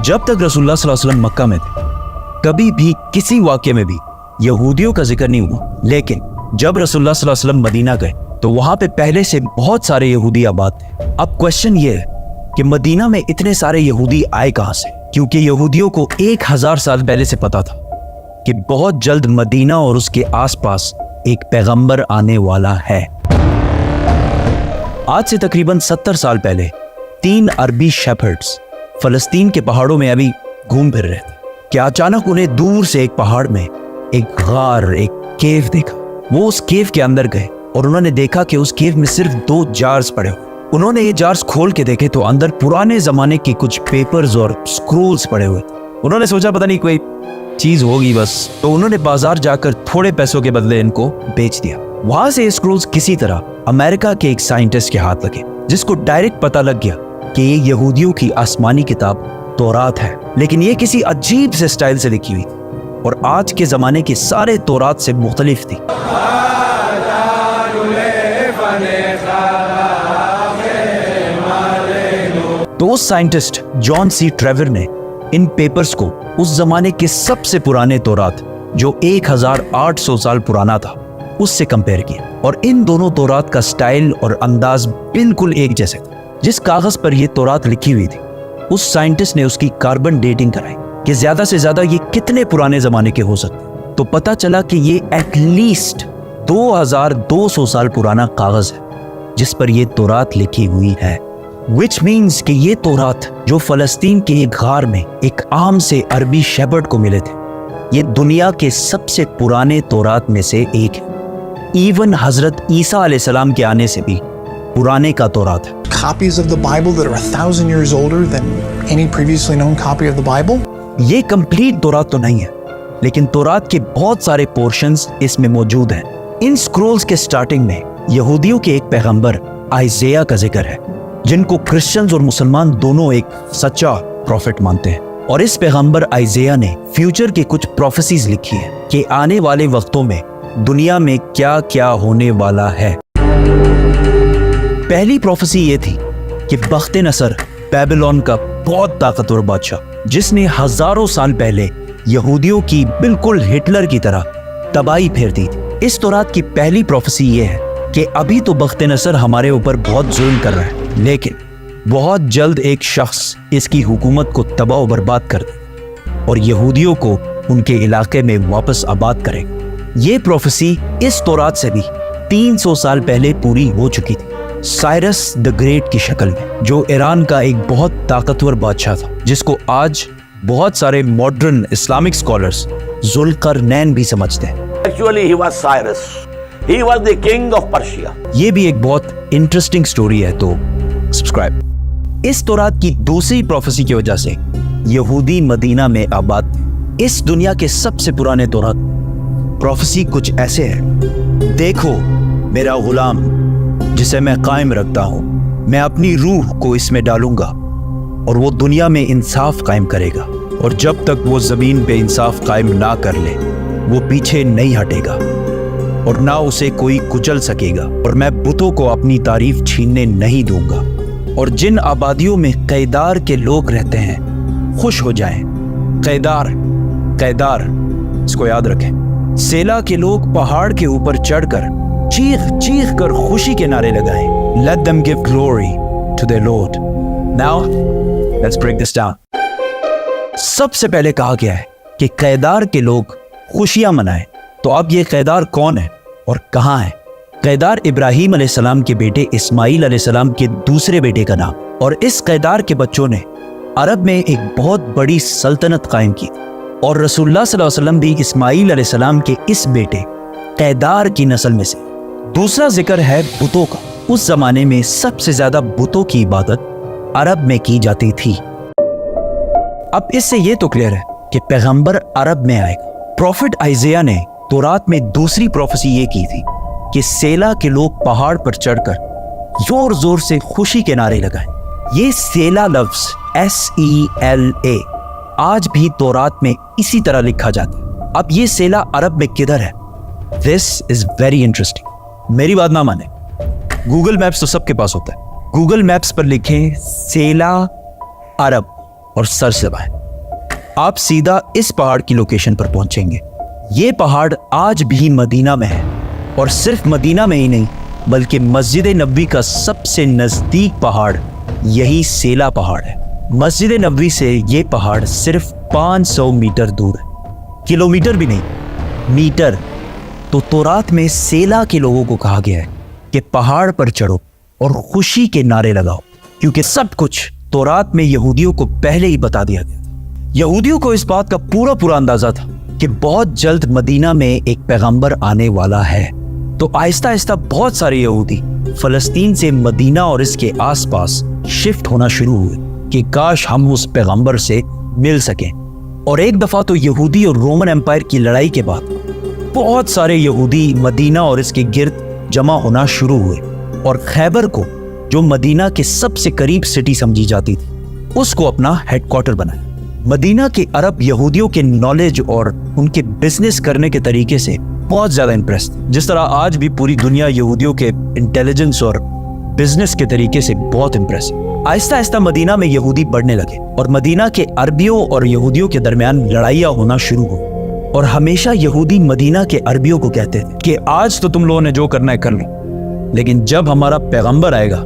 जब तक रसूलुल्लाह सल्लल्लाहु अलैहि वसल्लम मक्का में थे कभी भी किसी वाक़े में भी यहूदियों का जिक्र नहीं हुआ, लेकिन जब रसूलुल्लाह सल्लल्लाहु अलैहि वसल्लम मदीना गए तो वहां पे पहले से बहुत सारे यहूदी आबाद थे। अब क्वेश्चन ये है कि मदीना में इतने सारे यहूदी आए कहां से? क्योंकि यहूदियों को 1000 साल पहले से पता था कि बहुत जल्द मदीना और उसके आसपास एक पैगंबर आने वाला है। आज से तकरीबन 70 साल पहले 3 अरबी शेफर्ड्स फलस्तीन के पहाड़ों में अभी घूम फिर रहे थे कि अचानक उन्हें दूर से एक पहाड़ में एक गार, एक केव देखा। वो उस केव के अंदर गए और उन्होंने देखा कि उस केव में सिर्फ 2 जार्स पड़े हुए। उन्होंने ये जार्स खोल के देखे तो अंदर पुराने जमाने के कुछ पेपर्स और स्क्रोल्स पड़े हुए। उन्होंने सोचा पता नहीं कोई चीज होगी बस, तो उन्होंने बाजार जाकर थोड़े पैसों के बदले इनको बेच दिया। वहां से ये स्क्रोल्स किसी तरह अमेरिका के एक साइंटिस्ट के हाथ लगे, जिसको डायरेक्ट पता लग गया कि ये यहूदियों की आसमानी किताब तौरात है, लेकिन ये किसी अजीब से स्टाइल से लिखी हुई थी और आज के जमाने की सारे तौरात से मुख्तलिफ थी। तो उस साइंटिस्ट जॉन सी ट्रेवर ने इन पेपर्स को उस जमाने के सबसे पुराने तौरात जो 1800 साल पुराना था उससे कंपेयर किया और इन दोनों तौरात का स्टाइल और अंदाज बिल्कुल एक जैसे था। जिस कागज पर यह तौरात लिखी हुई थी उस साइंटिस्ट ने उसकी कार्बन डेटिंग कराई कि ज्यादा से ज्यादा ये कितने पुराने जमाने के हो सकते। तो पता चला कि ये एटलीस्ट 2200 साल पुराना कागज है जिस पर यह तौरात लिखी हुई है। विच मीन्स कि ये तौरात जो फलस्तीन के एक गार में एक आम से अरबी शेफर्ड को मिले थे, ये दुनिया के सबसे पुराने तौरात में से एक है। इवन हजरत ईसा अलैहिस्सलाम के आने से भी पुराने का तौरात है। Copies of the Bible that are 1,000 years older than any previously known copy of the Bible? ये कंप्लीट तौरात तो नहीं है, लेकिन तौरात के बहुत सारे पोर्शंस इसमें मौजूद हैं। इन स्क्रोल्स के स्टार्टिंग में यहूदियों के एक पैगंबर आइज़ाया का जिक्र है, जिनको क्रिश्चियंस और मुसलमान दोनों एक सच्चा प्रॉफिट मानते हैं। और इस पैगंबर आइज़ाया ने फ्यूचर की कुछ प्रोफेसीज लिखी है कि आने वाले वक्तों में दुनिया में क्या क्या होने वाला है। पहली प्रोफेसी ये थी कि बख्त नसर बेबीलोन का बहुत ताकतवर बादशाह, जिसने हजारों साल पहले यहूदियों की बिल्कुल हिटलर की तरह तबाही फेर दी थी। इस तौरात की पहली प्रोफेसी ये है कि अभी तो बख्त नसर हमारे ऊपर बहुत जुल्म कर रहा है, लेकिन बहुत जल्द एक शख्स इसकी हुकूमत को तबाह बर्बाद कर दे और यहूदियों को उनके इलाके में वापस आबाद करेगा। ये प्रोफेसी इस तौरात से भी 300 साल पहले पूरी हो चुकी थी, साइरस द ग्रेट की शक्ल में, जो ईरान का एक बहुत ताकतवर बादशाह था, जिसको आज बहुत सारे मॉडर्न इस्लामिक स्कॉलर्स जुल्करनैन भी समझते हैं। Actually, he was Cyrus. He was the king of Persia. ये भी एक बहुत इंटरेस्टिंग स्टोरी है, तो सब्सक्राइब। इस तौरात की दूसरी प्रोफेसी की वजह से यहूदी मदीना में आबाद थे। इस दुनिया के सबसे पुराने तौरात प्रोफेसी कुछ ऐसे है, देखो मेरा गुलाम जिसे मैं कायम रखता हूं, मैं अपनी रूह को इसमें डालूंगा और वो दुनिया में इंसाफ कायम करेगा, और जब तक वो जमीन पे इंसाफ कायम ना कर ले वो पीछे नहीं हटेगा और ना उसे कोई कुचल सकेगा, और मैं बुतों को अपनी तारीफ छीनने नहीं दूंगा। और जिन आबादियों में कैदार के लोग रहते हैं खुश हो जाएं। कैदार, कैदार, इसको याद रखें। सेला के लोग पहाड़ के ऊपर चढ़कर चीख चीख कर खुशी के नारे लगाएं। Let them give glory to their Lord. Now, let's break this down. सबसे पहले कहा गया है कि कैदार के लोग खुशियां मनाएं। तो अब ये कैदार कौन है और कहां है? कैदार इब्राहीम अलैहिस्सलाम के बेटे इस्माईल अलैहिस्सलाम के दूसरे बेटे का नाम, और इस कैदार के बच्चों ने अरब में एक बहुत बड़ी सल्तनत कायम की, और रसूलुल्लाह सल्लल्लाहु अलैहि वसल्लम भी इस्माईल अलैहिस्सलाम के इस बेटे कैदार की नस्ल में से। दूसरा जिक्र है बुतों का। उस जमाने में सबसे ज्यादा बुतों की इबादत अरब में की जाती थी। अब इससे यह तो क्लियर है कि पैगंबर अरब में आएगा। प्रॉफिट आइज़ाया ने तौरात में दूसरी प्रोफेसी ये की थी कि सेला के लोग पहाड़ पर चढ़कर जोर जोर से खुशी के नारे लगाएं। ये सेला लफ्ज SELA आज भी तौरात में इसी तरह लिखा जाता है। अब ये सेला अरब में किधर है? This is very interesting. मेरी बात ना माने, गूगल मैप्स तो सबके पास होता है। गूगल मैप्स पर लिखें सेला अरब اور सर से दबाएं। आप सीधा इस पहाड़ की लोकेशन पर पहुंचेंगे। ये पहाड़ आज भी मदीना में है, और सिर्फ मदीना में ही नहीं बल्कि मस्जिद नबवी का सबसे नजदीक पहाड़ यही सेला पहाड़ है। मस्जिद नबवी से ये पहाड़ सिर्फ 500 मीटर दूर है, किलोमीटर भी नहीं, मीटर। तो तौरात में सेला के लोगों को कहा गया है कि पहाड़ पर चढ़ो और खुशी के नारे लगाओ, क्योंकि सब कुछ तौरात में यहूदियों को पहले ही बता दिया गया था। यहूदियों को इस बात का पूरा अंदाजा था कि बहुत जल्द मदीना में एक पैगंबर आने वाला है। तो आहिस्ता आहिस्ता बहुत सारे यहूदी फलस्तीन से मदीना और इसके आसपास शिफ्ट होना शुरू हुए कि काश हम उस पैगंबर से मिल सकें। और एक दफा तो यहूदी और रोमन एम्पायर की लड़ाई के बाद बहुत सारे यहूदी मदीना और इसके गिर्द जमा होना शुरू हुए, और खैबर को, जो मदीना के सबसे करीब सिटी समझी जाती थी, उसको अपना हेडक्वार्टर बनाया। मदीना के अरब यहूदियों के नॉलेज और उनके बिजनेस करने के तरीके से बहुत ज्यादा इम्प्रेस थे, जिस तरह आज भी पूरी दुनिया यहूदियों के इंटेलिजेंस और बिजनेस के तरीके से बहुत इम्प्रेस है। आहिस्ता आहिस्ता मदीना में यहूदी बढ़ने लगे और मदीना के अरबियों और यहूदियों के दरमियान लड़ाइयाँ होना शुरू हुई। और हमेशा यहूदी मदीना के अरबियों को कहते थे कि आज तो तुम लोगों ने जो करना है कर लो, लेकिन जब हमारा पैगंबर आएगा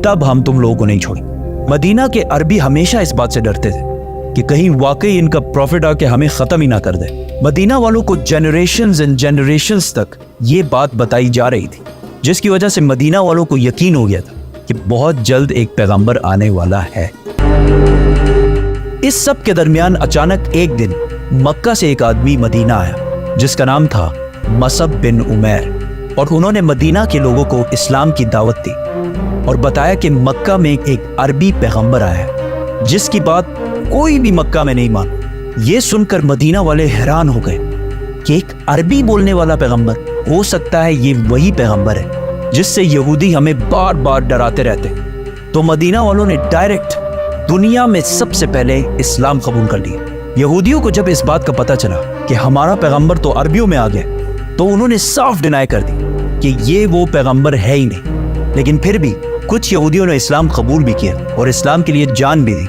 तब हम तुम लोगों को नहीं छोड़ेंगे। मदीना के अरबी हमेशा इस बात से डरते थे कि कहीं वाकई इनका प्रॉफिट आके हमें खत्म ही ना कर दे। मदीना वालों को जनरेशंस एंड जनरेशंस तक ये बात बताई जा रही थी, जिसकी वजह से मदीना वालों को यकीन हो गया था कि बहुत जल्द एक पैगंबर आने वाला है। इस सब के दरमियान अचानक एक दिन मक्का से एक आदमी मदीना आया जिसका नाम था मसअब बिन उमैर, और उन्होंने मदीना के लोगों को इस्लाम की दावत दी और बताया कि मक्का में एक अरबी पैगंबर आया है जिसकी बात कोई भी मक्का में नहीं माना। ये सुनकर मदीना वाले हैरान हो गए कि एक अरबी बोलने वाला पैगंबर, हो सकता है ये वही पैगंबर है जिससे यहूदी हमें बार बार डराते रहते। तो मदीना वालों ने डायरेक्ट दुनिया में सबसे पहले इस्लाम कबूल कर लिया। यहूदियों को जब इस बात का पता चला कि हमारा पैगंबर तो अरबियों में आ गया, तो उन्होंने साफ डिनाई कर दी कि ये वो पैगंबर है ही नहीं। लेकिन फिर भी कुछ यहूदियों ने इस्लाम कबूल भी किया और इस्लाम के लिए जान भी दी।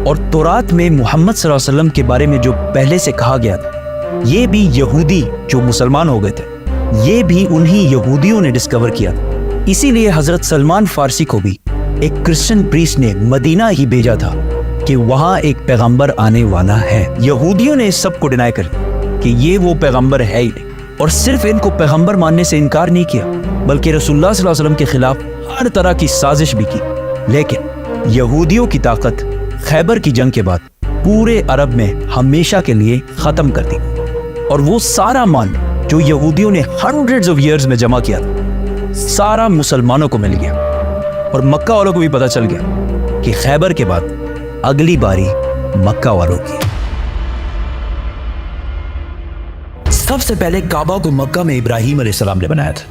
और तौरात में मोहम्मद सल्लल्लाहु अलैहि वसल्लम के बारे में जो पहले से कहा गया था, ये भी यहूदी जो मुसलमान हो गए थे, ये भी उन्हीं यहूदियों ने डिस्कवर किया था। इसीलिए हजरत सलमान फारसी को भी एक क्रिश्चियन प्रीस्ट ने मदीना ही भेजा था कि वहां एक पैगंबर आने वाला है। यहूदियों ने इस सब को डिनाई कर दिया कि ये वो पैगंबर है ही नहीं, और सिर्फ इनको पैगंबर मानने से इनकार नहीं किया, बल्कि रसूलुल्लाह सल्लल्लाहु अलैहि वसल्लम के खिलाफ हर तरह की साजिश भी की। लेकिन यहूदियों की ताकत खैबर की जंग के बाद पूरे अरब में हमेशा के लिए खत्म कर दी, और वो सारा माल जो यहूदियों ने हंड्रेड्स ऑफ ईयर्स में जमा किया था, सारा मुसलमानों को मिल गया। और मक्का वालों को भी पता चल गया कि खैबर के बाद अगली बारी मक्का वालों की। सबसे पहले काबा को मक्का में इब्राहिम अलैहिस्सलाम ने बनाया था,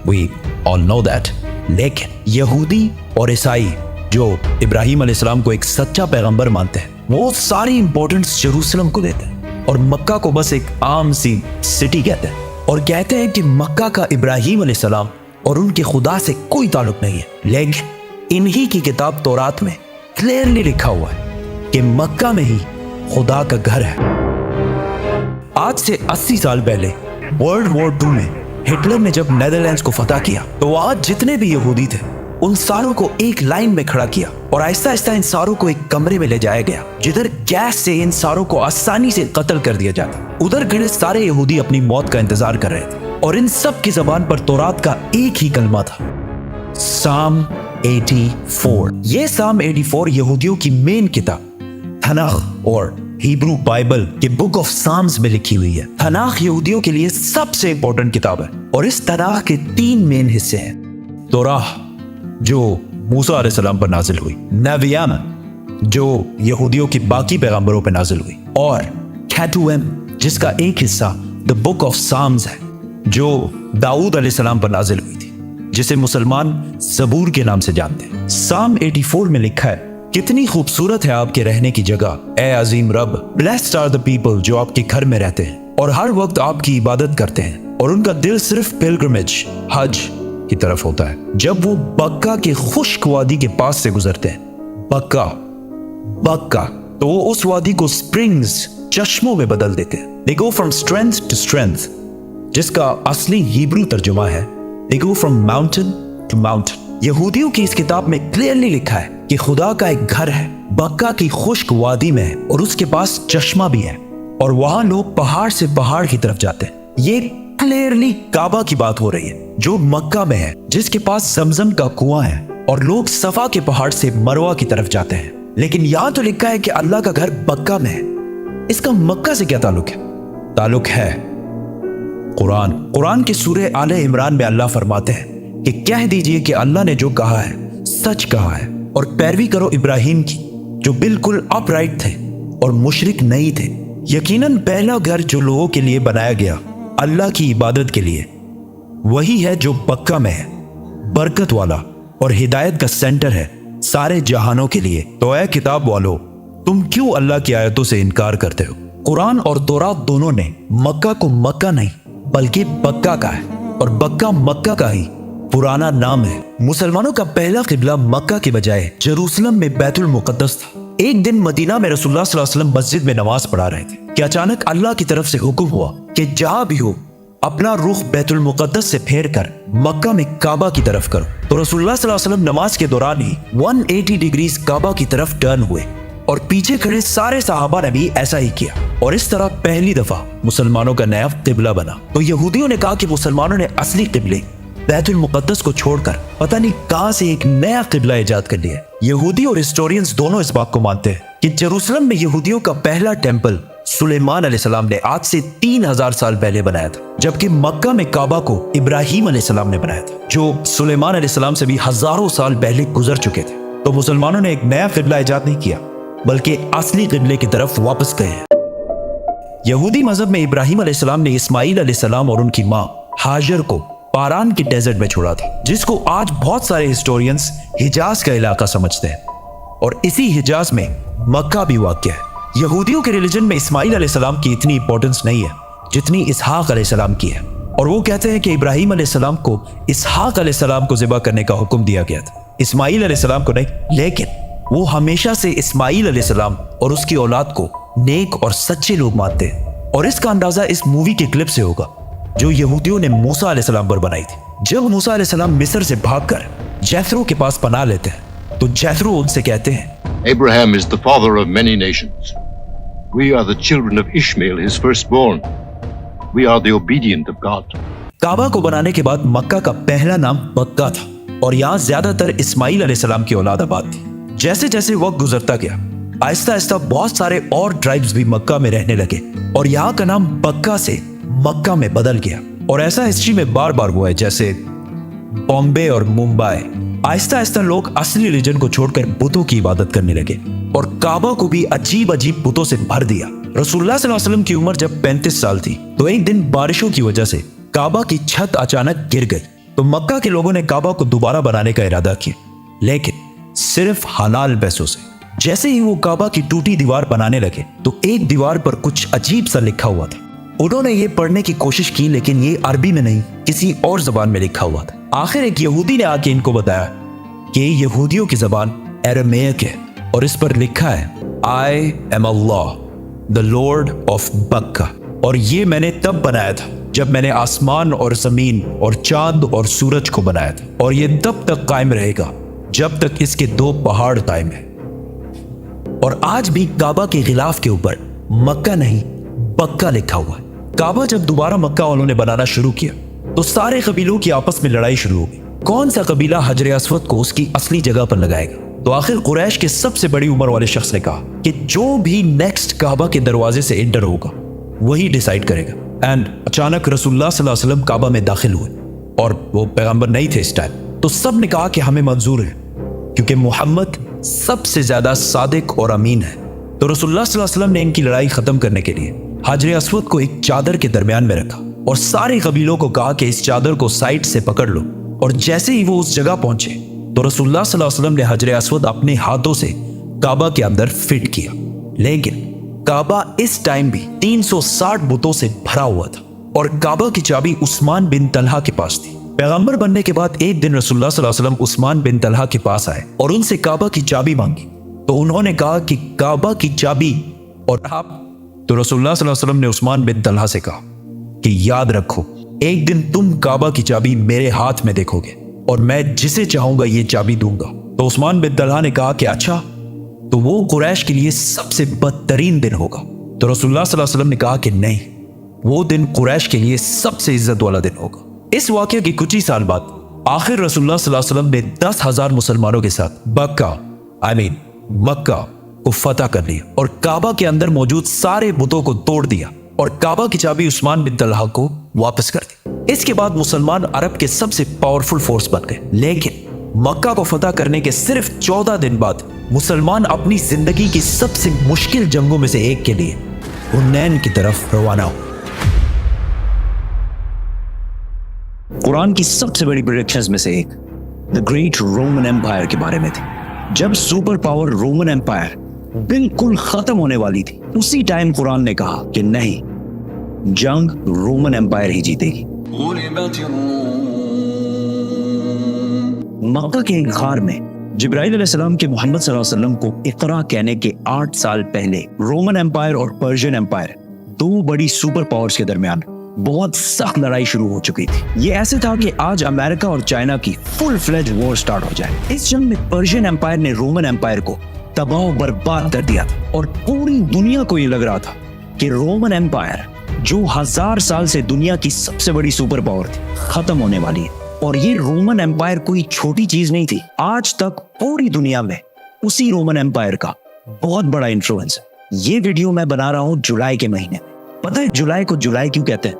we all know that। लेकिन यहूदी और ईसाई जो इब्राहिम अलैहिस्सलाम को एक सच्चा पैगंबर मानते हैं, वो सारी इंपॉर्टेंस जेरूसलम को देते हैं और मक्का को बस एक आम सी सिटी कहते हैं, और कहते हैं कि मक्का का इब्राहिम अलैहिस्सलाम और उनके खुदा से कोई ताल्लुक नहीं है। लेकिन इन्हीं की किताब तौरात में क्लियरली लिखा हुआ है कि मक्का में ही खुदा का घर है। आज से 80 साल पहले वर्ल्ड वॉर 2 में हिटलर ने जब नेदरलैंड्स को फतह किया, तो आज जितने भी यहूदी थे उन सारों को एक लाइन में खड़ा किया और आहिस्ता आहिस्ता इन सारों को एक कमरे में ले जाया गया, जिधर गैस से इन सारों को आसानी से कत्ल कर दिया जाता। उधर खड़े सारे यहूदी अपनी मौत का इंतजार कर रहे थे, और इन सब की जबान पर तौरात का एक ही कलमा था, साम 84। ये साम 84 यहूदियों की मेन किताब तनाख और हिब्रू बाइबल के बुक ऑफ साम्स में लिखी हुई है। तनाख यहूदियों के लिए सबसे इंपॉर्टेंट किताब है, और इस तनाख के 3 मेन हिस्से हैं। तौराह जो मूसा अलैहिस्सलाम पर नाजिल हुई, नबियान जो यहूदियों की बाकी पैगंबरों पर नाजिल हुई, और कैटुएम जिसका एक हिस्सा द बुक ऑफ साम्स है जो दाऊद अलैहिस्सलाम पर नाजिल हुई थी, जिसे मुसलमान ज़बूर के नाम से जानते हैं। साम 84 में लिखा है, कितनी खूबसूरत है आपके रहने की जगह, ए अजीम रब। ब्लेस्ड आर द पीपल जो आपके घर में रहते हैं और हर वक्त आपकी इबादत करते हैं, और उनका दिल सिर्फ पिलग्रिमेज हज की तरफ होता है। जब वो बक्का के खुश्क वादी के पास से गुजरते हैं, बक्का बक्का, तो वो उस वादी को स्प्रिंग्स, चश्मों में बदल देते हैं। They go from strength to strength, जिसका असली हिब्रू तर्जुमा है They go from mountain to mountain। यहूदियों की इस किताब में क्लियरली लिखा है कि खुदा का एक घर है बक्का की खुश्क वादी में है और उसके पास चश्मा भी है और वहां लोग पहाड़ से पहाड़ की तरफ जाते हैं। ये क्लियरली काबा की बात हो रही है जो मक्का में है, जिसके पास जमजम का कुआं है और लोग सफा के पहाड़ से मरवा की तरफ जाते हैं। लेकिन यहां तो लिखा है कि अल्लाह का घर बक्का में है। इसका मक्का से क्या ताल्लुक है? ताल्लुक है कुरान की सूरह आले इमरान में अल्लाह फरमाते हैं कि कह दीजिए कि अल्लाह ने जो कहा है सच कहा है और पैरवी करो इब्राहिम की जो बिल्कुल अपराइट थे और मुशरिक नहीं थे। यकीनन पहला घर जो लोगों के लिए बनाया गया अल्लाह की इबादत के लिए वही है जो बक्का में है, बरकत वाला और हिदायत का सेंटर है सारे जहानों के लिए। तो ऐ किताब वालों, तुम क्यों अल्लाह की आयतों से इनकार करते हो? कुरान और तौरात दोनों ने मक्का को मक्का नहीं बल्कि बक्का कहा है और बक्का मक्का का ही पुराना नाम है। मुसलमानों का पहला किबला मक्का के बजाय जेरूसलम में बैतुल मुकद्दस था। एक दिन मदीना में रसूलुल्लाह सल्लल्लाहु अलैहि वसल्लम मस्जिद में नमाज पढ़ा रहे थे कि अचानक अल्लाह की तरफ से हुक्म हुआ कि जहां भी हो अपना रुख बैतुल मुकद्दस से फेर कर मक्का में काबा की तरफ करो। तो रसूलुल्लाह सल्लल्लाहु अलैहि वसल्लम नमाज के दौरान ही 180 डिग्रीज काबा की तरफ टर्न हुए और पीछे खड़े सारे सहाबा ने भी ऐसा ही किया और इस तरह पहली दफा मुसलमानों का नया किबला बना। तो यहूदियों ने कहा कि मुसलमानों ने असली किबले बैतुल मुकद्दस को छोड़कर पता नहीं कहां से एक नया किबला इजाद कर लिया। यहूदी और हिस्टोरियंस दोनों इस बात को मानते हैं कि जेरूसलम में यहूदियों का पहला टेंपल सुलेमान अलैहिस्सलाम ने आज से 3000 साल पहले बनाया था, जबकि मक्का में काबा को इब्राहिम अलैहिस्सलाम ने बनाया था जो सुलेमान अलैहिस्सलाम से भी हजारों साल पहले गुजर चुके थे। तो मुसलमानों ने एक नया किबला इजाद नहीं किया बल्कि असली किबले की तरफ वापस गए हैं। यहूदी मजहब में इब्राहिम अलैहिस्सलाम ने इस्माइल अलैहिस्सलाम और उनकी मां हाजर को पारान के डेजर्ट में छोड़ा था, जिसको आज बहुत सारे हिस्टोरियंस हिजाज का इलाका समझते हैं और इसी हिजाज में मक्का भी वाक़या है। यहूदियों के रिलीजन में इस्माइल अलैहिस्सलाम की इतनी इंपॉर्टेंस नहीं है जितनी इसहाक अलैहिस्सलाम की है और वो कहते हैं कि इब्राहिम अलैहिस्सलाम को इसहाक अलैहिस्सलाम को ज़िबा करने का हुक्म दिया गया था, इस्माइल अलैहिस्सलाम को नहीं। लेकिन वो हमेशा से इस्माइल अलैहिस्सलाम और उसकी औलाद को नेक और सच्चे लोग मानते हैं और इसका अंदाजा इस मूवी के क्लिप से होगा जो यहूदियों ने मूसा अलैहिस्सलाम पर बनाई थी। जब मूसा अलैहिस्सलाम मिस्र से भागकर जैथरो के पास पनाह लेते हैं तो जैथरो उनसे कहते हैं, Abraham is the father of many nations. We are the children of Ishmael, his firstborn. We are the obedient of God. काबा को बनाने के बाद मक्का का पहला नाम बक्का था और यहाँ ज्यादातर इस्माइल अलैहिस्सलाम की औलाद आबाद थी। जैसे जैसे वक्त गुजरता गया आहिस्ता आहिस्ता बहुत सारे और ट्राइब्स भी मक्का में रहने लगे और यहाँ का नाम बक्का से मक्का में बदल गया और ऐसा हिस्ट्री में बार बार हुआ है, जैसे बॉम्बे और मुंबई। आहिस्ता आहिस्ता लोग असली रिलीजन को छोड़कर बुतों की इबादत करने लगे और काबा को भी अजीब अजीब बुतों से भर दिया। रसूलुल्लाह सल्लल्लाहु अलैहि वसल्लम की उम्र जब 35 साल थी तो एक दिन बारिशों की वजह से काबा की छत अचानक गिर गई तो मक्का के लोगों ने काबा को दोबारा बनाने का इरादा किया, लेकिन सिर्फ हलाल पैसों से। जैसे ही वो काबा की टूटी दीवार बनाने लगे तो एक दीवार पर कुछ अजीब सा लिखा हुआ था। उन्होंने ये पढ़ने की कोशिश की लेकिन ये अरबी में नहीं किसी और जबान में लिखा हुआ था। आखिर एक यहूदी ने आके इनको बताया कि यहूदियों की जबान अरामेक है और इस पर लिखा है I am Allah the Lord of बक्का और ये मैंने तब बनाया था जब मैंने आसमान और जमीन और चांद और सूरज को बनाया था और ये तब तक कायम रहेगा जब तक इसके 2 पहाड़ कायम है। और आज भी काबा के गिलाफ के ऊपर मक्का नहीं बक्का लिखा हुआ है। काबा जब दोबारा मक्का वालों ने बनाना शुरू किया तो सारे कबीलों की आपस में लड़ाई शुरू हो गई। कौन सा कबीला हजर अस्वद को उसकी असली जगह पर लगाएगा? तो आखिर कुरैश के सबसे बड़ी उम्र वाले शख्स ने कहा कि जो भी नेक्स्ट काबा के दरवाजे से एंटर होगा वही डिसाइड करेगा। एंड अचानक रसूलुल्लाह सल्लल्लाहु अलैहि वसल्लम काबा में दाखिल हुए और वो पैगंबर नहीं थे इस टाइम। तो सब ने कहा कि हमें मंजूर है क्योंकि मोहम्मद सबसे ज्यादा सादिक और अमीन है। तो रसूलुल्लाह सल्लल्लाहु अलैहि वसल्लम ने इनकी लड़ाई खत्म करने के लिए हजर अस्वद को एक चादर के दरमियान में रखा और सारे कबीलों को कहा कि इस चादर को साइड से पकड़ लो। और जैसे ही वो उस जगह पहुंचे तो रसूलुल्लाह सल्लल्लाहु अलैहि वसल्लम ने हजर अस्वद अपने हाथों से काबा के अंदर फिट किया। लेकिन काबा इस टाइम भी 360 बुतों से भरा हुआ था और काबा की चाबी उस्मान बिन तलहा के पास थी। पैगंबर बनने के बाद एक दिन रसूलुल्लाह सल्लल्लाहु अलैहि वसल्लम उस्मान बिन तलहा के पास आए और उनसे काबा की चाबी मांगी तो उन्होंने कहा कि काबा की चाबी और आप, तो रसूलुल्लाह सल्लल्लाहु अलैहि वसल्लम ने उस्मान बिन तलहा से कहा कि याद रखो, एक दिन तुम काबा की चाबी मेरे हाथ में देखोगे और मैं जिसे चाहूंगा ये चाबी दूंगा। तो उस्मान बिन तलहा ने कहा कि अच्छा, तो वो कुरैश के लिए सबसे बदतरीन दिन होगा। तो रसूलुल्लाह सल्लल्लाहु अलैहि वसल्लम ने कहा कि नहीं, वो दिन कुरैश के लिए सबसे इज्जत वाला दिन होगा। इस वाकये के कुछ ही साल बाद आखिर रसूलुल्लाह सल्लल्लाहु अलैहि वसल्लम ने 10,000 मुसलमानों के साथ मक्का को फतह कर लिया और काबा के अंदर मौजूद सारे बुतों को तोड़ दिया और काबा की चाबी उस्मान बिन तलहा को वापस कर दी। इसके बाद मुसलमान अरब के सबसे पावरफुल फोर्स बन गए। लेकिन मक्का को फतह करने के सिर्फ 14 दिन बाद मुसलमान अपनी जिंदगी की सबसे मुश्किल जंगों में से एक के लिए हुनैन की तरफ रवाना हुए। कुरान की सबसे बड़ी प्रेडिक्शंस में से एक द ग्रेट रोमन एम्पायर के बारे में थी। जब सुपर पावर रोमन एम्पायर बिल्कुल खत्म होने वाली थी, उसी टाइम कुरान ने कहा कि नहीं, जंग रोमन एम्पायर ही जीतेगी। मक्का के एक गार में जिब्राइल अलैहिस्सलाम के मोहम्मद सल्लल्लाहु अलैहि वसल्लम को इकरा कहने के 8 साल पहले रोमन एम्पायर और पर्शियन एम्पायर, दो बड़ी सुपर पावर्स के दरमियान बहुत सख्त लड़ाई शुरू हो चुकी थी। ये ऐसे था कि आज अमेरिका और चाइना की फुल फ्लेज वॉर स्टार्ट हो जाए। इस जंग में पर्शियन एम्पायर ने रोमन एम्पायर को तबाह बर्बाद कर दिया था और पूरी दुनिया को ये लग रहा था कि रोमन एम्पायर, जो 1000 साल से दुनिया की सबसे बड़ी सुपर पावर थी, खत्म होने वाली है। और ये रोमन एम्पायर कोई छोटी चीज नहीं थी। आज तक पूरी दुनिया में उसी रोमन एम्पायर का बहुत बड़ा इन्फ्लुएंस है। ये वीडियो मैं बना रहा हूँ जुलाई के महीने में। पता है जुलाई को जुलाई क्यों कहते हैं?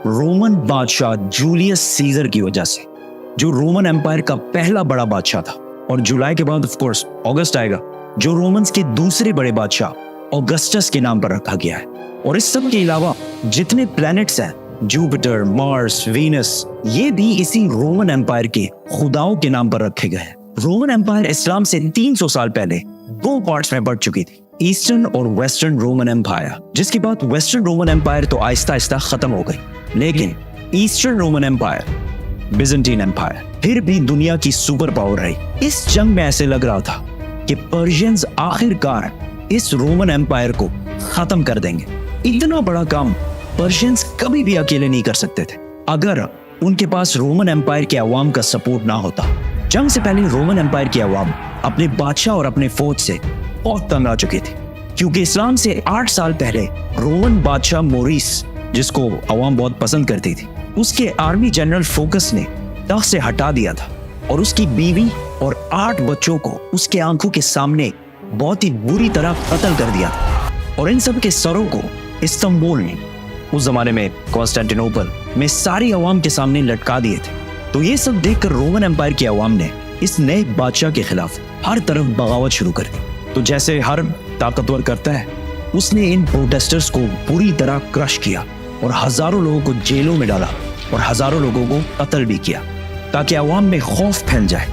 रोमन बादशाह जूलियस सीजर की वजह से, जो रोमन एम्पायर का पहला बड़ा बादशाह था। और जुलाई के बाद ऑफ कोर्स अगस्त आएगा, जो रोमन्स के दूसरे बड़े बादशाह ऑगस्टस के नाम पर रखा गया है। और इस सब के अलावा जितने प्लैनेट्स हैं, जुपिटर, मार्स, वीनस, ये भी इसी रोमन एम्पायर के खुदाओं के नाम पर रखे गए हैं। रोमन एम्पायर इस्लाम से 300 साल पहले 2 पार्ट्स में बढ़ चुकी थी, ईस्टर्न और वेस्टर्न रोमन एम्पायर। जिसके बाद वेस्टर्न रोमन एम्पायर तो आहिस्ता आहिस्ता खत्म हो गई, लेकिन Eastern Roman Empire, Byzantine Empire, फिर भी दुनिया की सुपर पावर रही। इस जंग में ऐसे लग रहा था कि पर्शियंस आखिरकार इस रोमन एम्पायर को खत्म कर देंगे। इतना बड़ा काम पर्शियंस कभी भी अकेले नहीं कर सकते थे अगर उनके पास रोमन एम्पायर के अवाम का सपोर्ट ना होता। जंग से पहले रोमन एम्पायर के अवाम अपने बादशाह और अपने फौज से बहुत तंग आ चुके थे, क्योंकि इस्लाम से 8 साल पहले रोमन बादशाह मोरिस, जिसको अवाम बहुत पसंद करती थी, उसके आर्मी जनरल फोकस ने तख्त से हटा दिया था और उसकी बीवी और 8 बच्चों को उसके आंखों के सामने बहुत ही बुरी तरह कत्ल कर दिया था। और इन सब के सरों को इस्तांबुल में, उस जमाने में कॉन्स्टेंटिनोपल में, सारी अवाम के सामने लटका दिए थे। तो ये सब देखकर रोमन एम्पायर की अवाम ने इस नए बादशाह के खिलाफ हर तरफ बगावत शुरू कर दी। तो जैसे हर ताकतवर करता है, उसने इन प्रोटेस्टर्स को पूरी तरह क्रश किया और हजारों लोगों को जेलों में डाला और हजारों लोगों को कत्ल भी किया, ताकि अवाम में खौफ फैल जाए।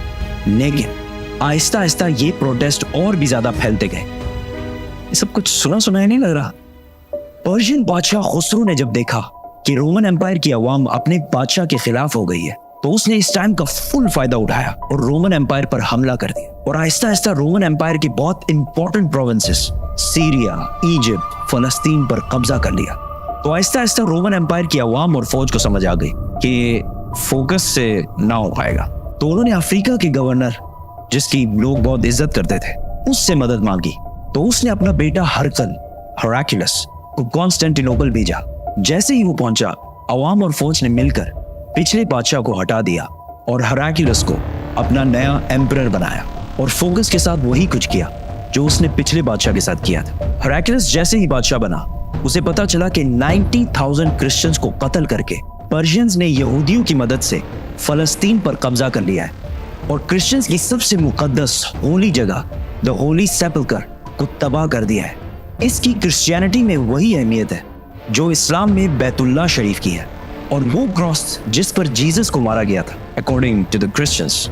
लेकिन आहिस्ता आहिस्ता ये प्रोटेस्ट और भी ज्यादा फैलते गए। ये सब कुछ सुना सुनाया नहीं लग रहा? पर्शियन बादशाह खुसरो ने जब देखा कि रोमन एम्पायर की अवाम अपने बादशाह के खिलाफ हो गई है, तो उसने इस टाइम का फुल फायदा उठाया और रोमन एम्पायर पर हमला कर दिया। और आहिस्ता आहिस्ता रोमन एम्पायर की बहुत इंपॉर्टेंट प्रोविंसेस, सीरिया, इजिप्ट, फलस्तीन पर कब्जा कर लिया। तो आहिस्ता आहिस्ता रोमन एम्पायर की अवाम और फौज को समझ आ गई कि फोकस से ना हो पाएगा। तो उन्होंने अफ्रीका के गवर्नर, जिसकी लोग बहुत इज्जत करते थे, उससे मदद मांगी। तो उसने अपना बेटा हेराक्लियस को कॉन्स्टेंटिनोपल भेजा। जैसे ही वो पहुंचा, अवाम और फौज ने मिलकर पिछले बादशाह को हटा दिया और हेराक्लियस को अपना नया एम्परर बनाया और फोकस के साथ वही कुछ किया जो उसने पिछले बादशाह के साथ किया था। हेराक्लियस जैसे ही बादशाह बना, उसे पता चला कि 90,000 क्रिश्चियंस को कत्ल करके पर्शियंस ने यहूदियों की मदद से फलस्तीन पर कब्जा कर लिया है और क्रिश्चियंस की सबसे मुकद्दस होली जगह द होली सेपल्कर को तबाह कर दिया है। इसकी क्रिश्चियनिटी में वही अहमियत है जो इस्लाम में बैतुल्लाह शरीफ की है। और वो क्रॉस जिस पर जीसस को मारा गया था, अकॉर्डिंग टू द क्रिश्चियंस,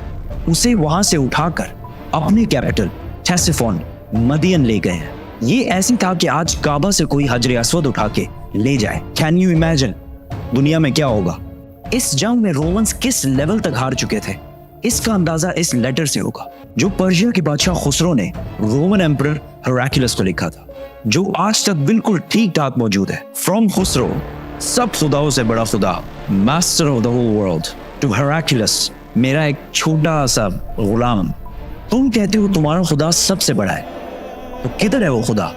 उसे वहां से उठाकर अपने कैपिटल थेसिफोन, मदियन ले गए हैं। ये ऐसी था कि आज काबा से कोई हजर अस्वद उठा के ले जाए। कैन यू इमेजिन दुनिया में क्या होगा? इस जंग में रोमन्स किस लेवल तक हार चुके थे اس کا اندازہ اس لیٹر سے ہوگا جو پرشیا کے بادشاہ خسرو نے رومن ایمپرر ہیراکلیس کو لکھا تھا، جو آج تک بالکل ٹھیک ٹھاک موجود ہے. فرام خسرو، سب خداؤں سے بڑا خدا، master of the whole world, to Heracles, میرا ایک چھوٹا سا غلام. تم کہتے ہو تمہارا خدا سب سے بڑا ہے، تو کدھر ہے وہ خدا؟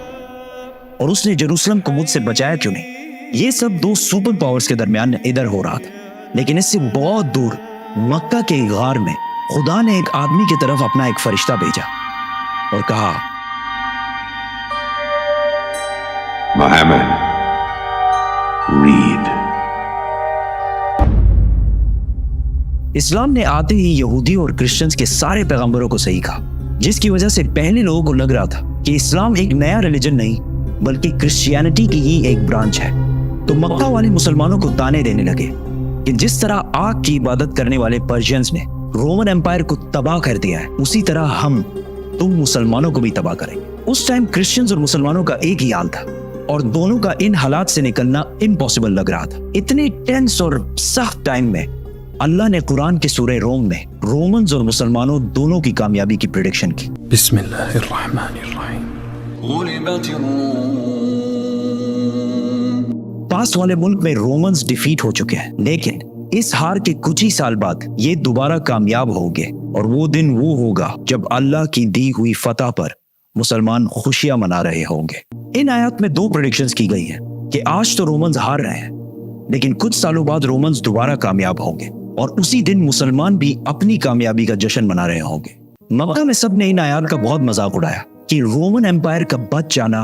اور اس نے جیروسلم کو مجھ سے بچایا کیوں نہیں؟ یہ سب دو سپر پاورز کے درمیان ادھر ہو رہا تھا، لیکن اس سے بہت دور مکہ کے غار میں خدا نے ایک آدمی کی طرف اپنا ایک فرشتہ بھیجا اور کہا، Muhammad, read. اسلام نے آتے ہی یہودی اور کرسچنز کے سارے پیغمبروں کو صحیح کہا، جس کی وجہ سے پہلے لوگوں کو لگ رہا تھا کہ اسلام ایک نیا ریلیجن نہیں بلکہ کرسچینٹی کی ہی ایک برانچ ہے. تو مکہ والے مسلمانوں کو تانے دینے لگے کہ جس طرح آگ کی عبادت کرنے والے پرشینز نے رومن ایمپائر کو تباہ کر دیا ہے، اسی طرح تم مسلمانوں کو بھی تباہ کریں گے. اس ٹائم کرسچنز اور مسلمانوں کا ایک ہی حال تھا اور دونوں کا ان حالات سے نکلنا امپاسبل لگ رہا تھا. اتنے ٹینس اور سخت ٹائم میں اللہ نے قرآن کے سورہ روم میں رومنز اور مسلمانوں دونوں کی کامیابی کی پریڈکشن کی. بسم اللہ الرحمن الرحیم. پاس والے ملک میں رومنز ڈیفیٹ ہو چکے ہیں، لیکن اس ہار کے کچھ ہی سال بعد یہ دوبارہ کامیاب ہوں گے، اور وہ دن وہ ہوگا جب اللہ کی دی ہوئی فتح پر مسلمان خوشیاں منا رہے ہوں گے. ان آیات میں دو پریڈکشنز کی گئی ہیں کہ آج تو رومنز ہار رہے ہیں، لیکن کچھ سالوں بعد رومنز دوبارہ کامیاب ہوں گے، اور اسی دن مسلمان بھی اپنی کامیابی کا جشن منا رہے ہوں گے. مکہ میں سب نے ان آیات کا بہت مذاق اڑایا کہ رومن ایمپائر کا بچ جانا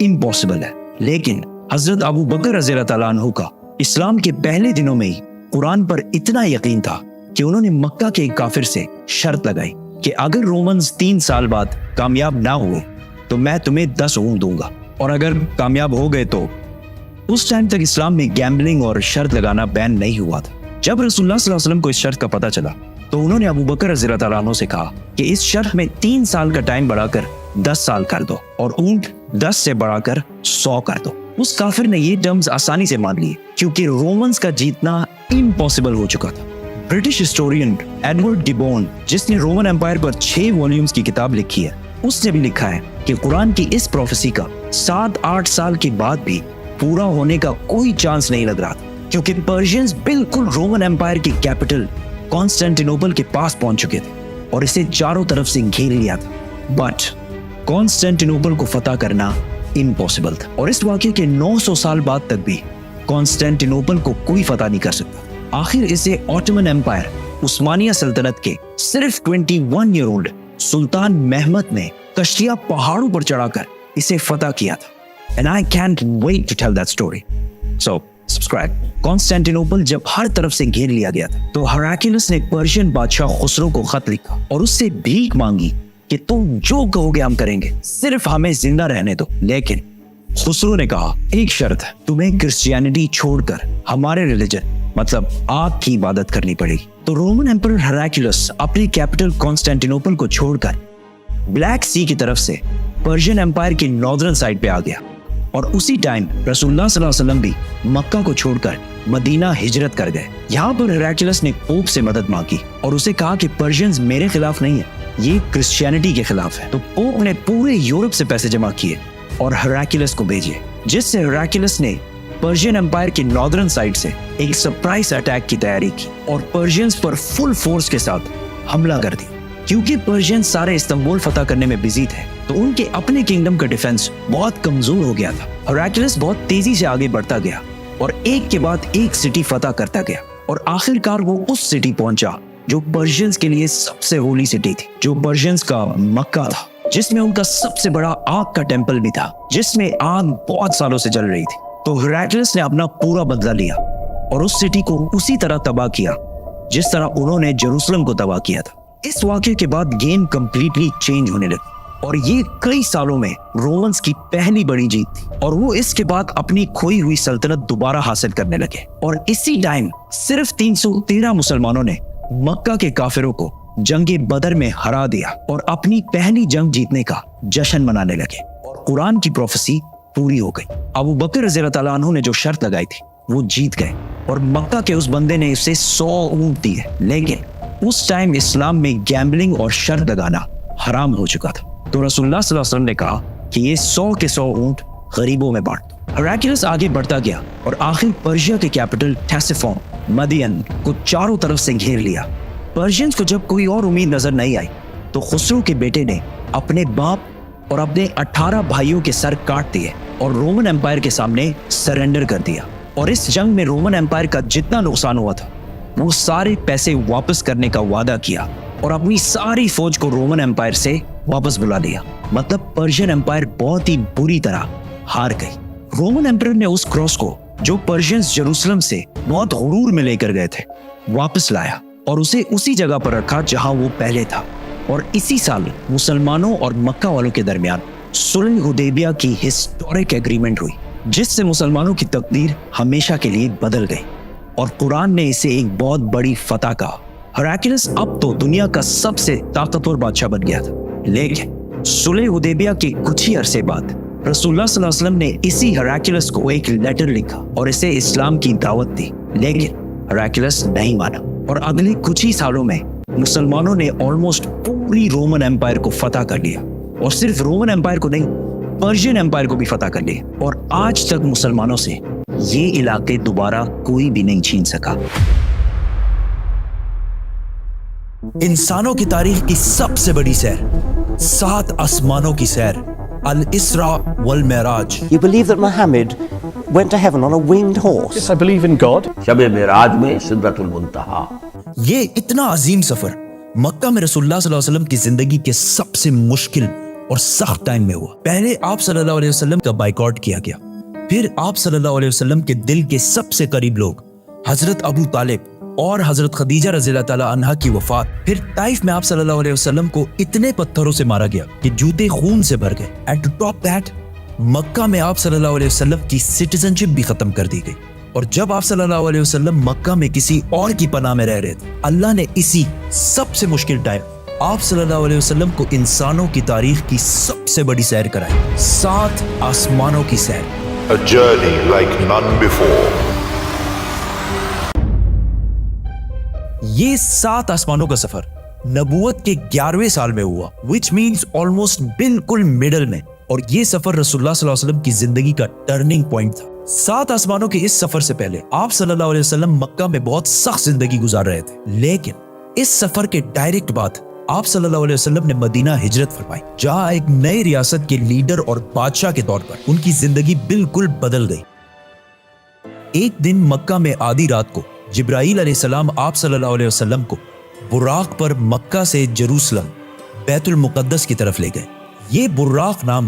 امپاسبل ہے، لیکن حضرت ابو بکر رضی اللہ تعالیٰ عنہ کا اسلام کے پہلے دنوں میں ہی قرآن پر اتنا یقین تھا کہ انہوں نے مکہ کے ایک کافر سے شرط لگائی کہ اگر رومنز 3 سال بعد کامیاب نہ ہوئے تو میں تمہیں 10 اونٹ دوں گا، اور اگر کامیاب ہو گئے تو اس ٹائم تک اسلام میں گیمبلنگ اور شرط لگانا بین نہیں ہوا تھا. جب رسول اللہ صلی اللہ علیہ وسلم کو اس شرط کا پتہ چلا تو انہوں نے ابو بکر رضی اللہ تعالیٰ عنہ سے کہا کہ اس شرط میں 3 سال کا ٹائم بڑھا کر 10 سال کر دو اور اونٹ 10 سے بڑھا کر 100 کر دو. اس کافر نے یہ ٹرمز آسانی سے مان لیے کیونکہ رومنز کا جیتنا امپاسبل ہو چکا تھا. برٹش ہسٹورین ایڈورڈ ڈیبون، جس نے رومن ایمپائر پر 6 والیومز کی کتاب لکھی ہے، اس نے بھی لکھا ہے کہ قرآن کی اس پروفیسی کا 7-8 سال کے بعد بھی پورا ہونے کا کوئی چانس نہیں لگ رہا تھا، کیونکہ پرشینز بالکل رومن ایمپائر کی کیپٹل کانسٹینٹینوپل کے پاس پہنچ چکے تھے اور اسے چاروں طرف سے گھیر لیا تھا. بٹ کانسٹینٹینوپل کو فتح کرنا امپاسبل تھا، اور اس واقعے کے 900 سال بعد تک بھی کانسٹینٹینوپل کو کوئی فتح نہیں کر سکتا. آخر اسے آٹومن ایمپائر عثمانیہ سلطنت کے صرف 21 ایئر اولڈ سلطان محمد نے کشتیاں پہاڑوں پر چڑھا کر اسے فتح کیا تھا. And I can't wait to tell that story. So, subscribe. کانسٹینٹینوپل جب ہر طرف سے گھیر لیا گیا تھا تو ہیراکلیس نے پرشین بادشاہ خسرو کو خط لکھا اور اس سے بھیک مانگی کہ تم جو کہو گے ہم کریں گے، صرف ہمیں زندہ رہنے دو. لیکن خسرو نے کہا ایک شرط ہے، تمہیں کرسچینٹی چھوڑ کر ہمارے ریلیجن مطلب آگ کی عبادت کرنی پڑے گی. تو رومن ایمپرر ہیراکلیس اپنی کیپٹل کانسٹینٹینوپل کو چھوڑ کر بلیک سی کی طرف سے پرشین ایمپائر کی ناردرن سائڈ پہ آ گیا، اور اسی ٹائم رسول اللہ صلی اللہ علیہ وسلم بھی مکہ کو چھوڑ کر مدینہ ہجرت کر گئے. یہاں پر ہیراکلیس نے پوپ سے مدد مانگی اور اسے کہا کہ پرشینز میرے خلاف نہیں ہے، یہ کرسچینٹی کے خلاف ہے. تو پوپ نے پورے یورپ سے پیسے جمع کیے اور ہیراکلیس کو بھیجے، جس سے ہیراکلیس نے پرشین ایمپائر کی ناردرن سائڈ سے ایک سرپرائز اٹیک کی تیاری کی اور پرشینز پر فل فورس کے ساتھ حملہ کر دی. کیونکہ پرشینز سارے استنبول فتح کرنے میں بزی تھے تو ان کے اپنے کنگڈم کا ڈیفنس بہت کمزور ہو گیا تھا. ہیراکلیس بہت تیزی سے آگے بڑھتا گیا اور ایک کے بعد ایک سٹی فتح کرتا گیا، اور آخر کار وہ اس سٹی پہنچا جو پرشینز کے لیے سب سے ہولی سٹی تھی، جو پرشینز کا مکہ تھا، جس میں ان کا سب سے بڑا آگ کا ٹیمپل بھی تھا، جس میں آگ بہت سالوں سے جل رہی تھی. تو ہیراکلیس نے اپنا پورا بدلہ لیا اور اس سٹی کو اسی طرح تباہ کیا جس طرح انہوں نے جیروسلم کو تباہ کیا تھا. اس واقعے کے بعد گیم کمپلیٹلی چینج ہونے لگی اور یہ کئی سالوں میں رومنز کی پہلی بڑی جیت تھی، اور وہ اس کے بعد اپنی کھوئی ہوئی سلطنت دوبارہ حاصل کرنے لگے. اور اسی ٹائم صرف 313 مسلمانوں نے مکہ کے کافروں کو جنگ بدر میں ہرا دیا اور اپنی پہلی جنگ جیتنے کا جشن منانے لگے، اور قرآن کی پروفیسی پوری ہو گئی. ابو بکر رضی اللہ تعالیٰ عنہ نے جو شرط لگائی تھی وہ جیت گئے، اور مکہ کے اس بندے نے اسے 100 اونٹ دیے، لیکن उस टाइम इस्लाम में गैम्बलिंग और शर्त लगाना हराम हो चुका था। तो रसूलुल्लाह सल्लल्लाहु अलैहि वसल्लम ने कहा कि ये 100 के 100 ऊंट गरीबों में बांट दो। हेराक्लियस आगे बढ़ता गया और आखिर पर्शिया के कैपिटल टेसिफोन मदियन को चारों तरफ से घेर लिया। पर्शियंस को जब कोई और उम्मीद नजर नहीं आई तो खुसरो के बेटे ने अपने बाप और अपने 18 भाइयों के सर काट दिए और रोमन एम्पायर के सामने सरेंडर कर दिया। और इस जंग में रोमन एम्पायर का जितना नुकसान हुआ था वो सारे पैसे वापस करने का वादा किया और अपनी सारी फौज को रोमन एम्पायर से वापस बुला लिया। मतलब पर्शियन एम्पायर बहुत ही बुरी तरह हार गई। रोमन एम्पायर ने उस क्रॉस को जो पर्शियंस जेरूसलम से बहुत गुरूर में लेकर गए थे वापस लाया और उसे उसी जगह पर रखा जहां वो पहले था। और इसी साल मुसलमानों और मक्का वालों के दरमियान सुलह हुदैबिया की हिस्टोरिक एग्रीमेंट हुई जिससे मुसलमानों की तकदीर हमेशा के लिए बदल गई और कुरान ने इसे एक बहुत बड़ी फतह कहा। हेराक्लियस अब तो दुनिया का सबसे ताकतवर बादशाह बन गया था। लेकिन सुलह हुदैबिया के कुछ ही अरसे बाद रसूलुल्लाह सल्लल्लाहु अलैहि वसल्लम ने इसी हेराक्लियस को एक लेटर लिखा और इसे इस्लाम की दावत दी। लेकिन हेराक्लियस नहीं माना और अगले कुछ ही सालों में मुसलमानों ने ऑलमोस्ट पूरी रोमन एम्पायर को फतह कर लिया और सिर्फ रोमन एम्पायर को नहीं पर्शियन एम्पायर को भी फतह कर लिया। और आज तक मुसलमानों से ये इलाके दोबारा कोई भी नहीं छीन सका। इंसानों की तारीख की सबसे बड़ी सैर, 7 आसमानों की सैर, अल-इस्रा वल Meraj. You believe that Muhammad went to heaven on a winged horse? Yes, I believe in God. शब मेराज में सिदरतुल मुंतहा। ये इतना अजीम सफर मक्का में रसूलुल्लाह सल्लल्लाहु अलैहि वसल्लम की जिंदगी के सबसे मुश्किल और सख्त टाइम में हुआ। पहले आप सल्लल्लाहु अलैहि वसल्लम का बाइकआउट किया गया, फिर आप सल्लल्लाहु अलैहि वसल्लम के दिल के सबसे करीब लोग हजरत अबू तालिब और हजरत खदीजा रज़ियल्लाहु ताला अन्हा की वफात, फिर ताइफ में आप सल्लल्लाहु अलैहि वसल्लम को इतने पत्थरों से मारा गया कि जूते खून से भर गए। एंड टू टॉप दैट मक्का में आप सल्लल्लाहु अलैहि वसल्लम की सिटीजनशिप भी खत्म कर दी गई। और जब आप सल्लल्लाहु अलैहि वसल्लम मक्का में किसी और की पनाह में रह रहे थे, अल्लाह ने इसी सबसे मुश्किल टाइम आप सल्लल्लाहु अलैहि वसल्लम को इंसानों की तारीख की सबसे बड़ी सैर कराई, 7 आसमानों की सैर। A journey like none before. ये 7 आसमानों का सफर नबूवत के 11वें साल में हुआ, which means ऑलमोस्ट बिल्कुल मिडल में। और ये सफर रसूलुल्लाह सल्लल्लाहु अलैहि वसल्लम की जिंदगी का टर्निंग पॉइंट था। 7 आसमानों के इस सफर से पहले आप सल्लल्लाहु अलैहि वसल्लम मक्का में बहुत सख्त जिंदगी गुजार रहे थे, लेकिन इस सफर के डायरेक्ट बाद आप सल्लल्लाहु अलैहि वसल्लम ने मदीना हिजरत फरमाई, जहां एक नई रियासत के लीडर और बादशाह के तौर पर उनकी जिंदगी बिल्कुल बदल गई। एक दिन मक्का में आधी रात को जिब्राईल अलैहिस्सलाम आप सल्लल्लाहु अलैहि वसल्लम को बुर्राक पर मक्का से जेरूसलम बैतुल मुकद्दस की तरफ ले गए। ये बुर्राक नाम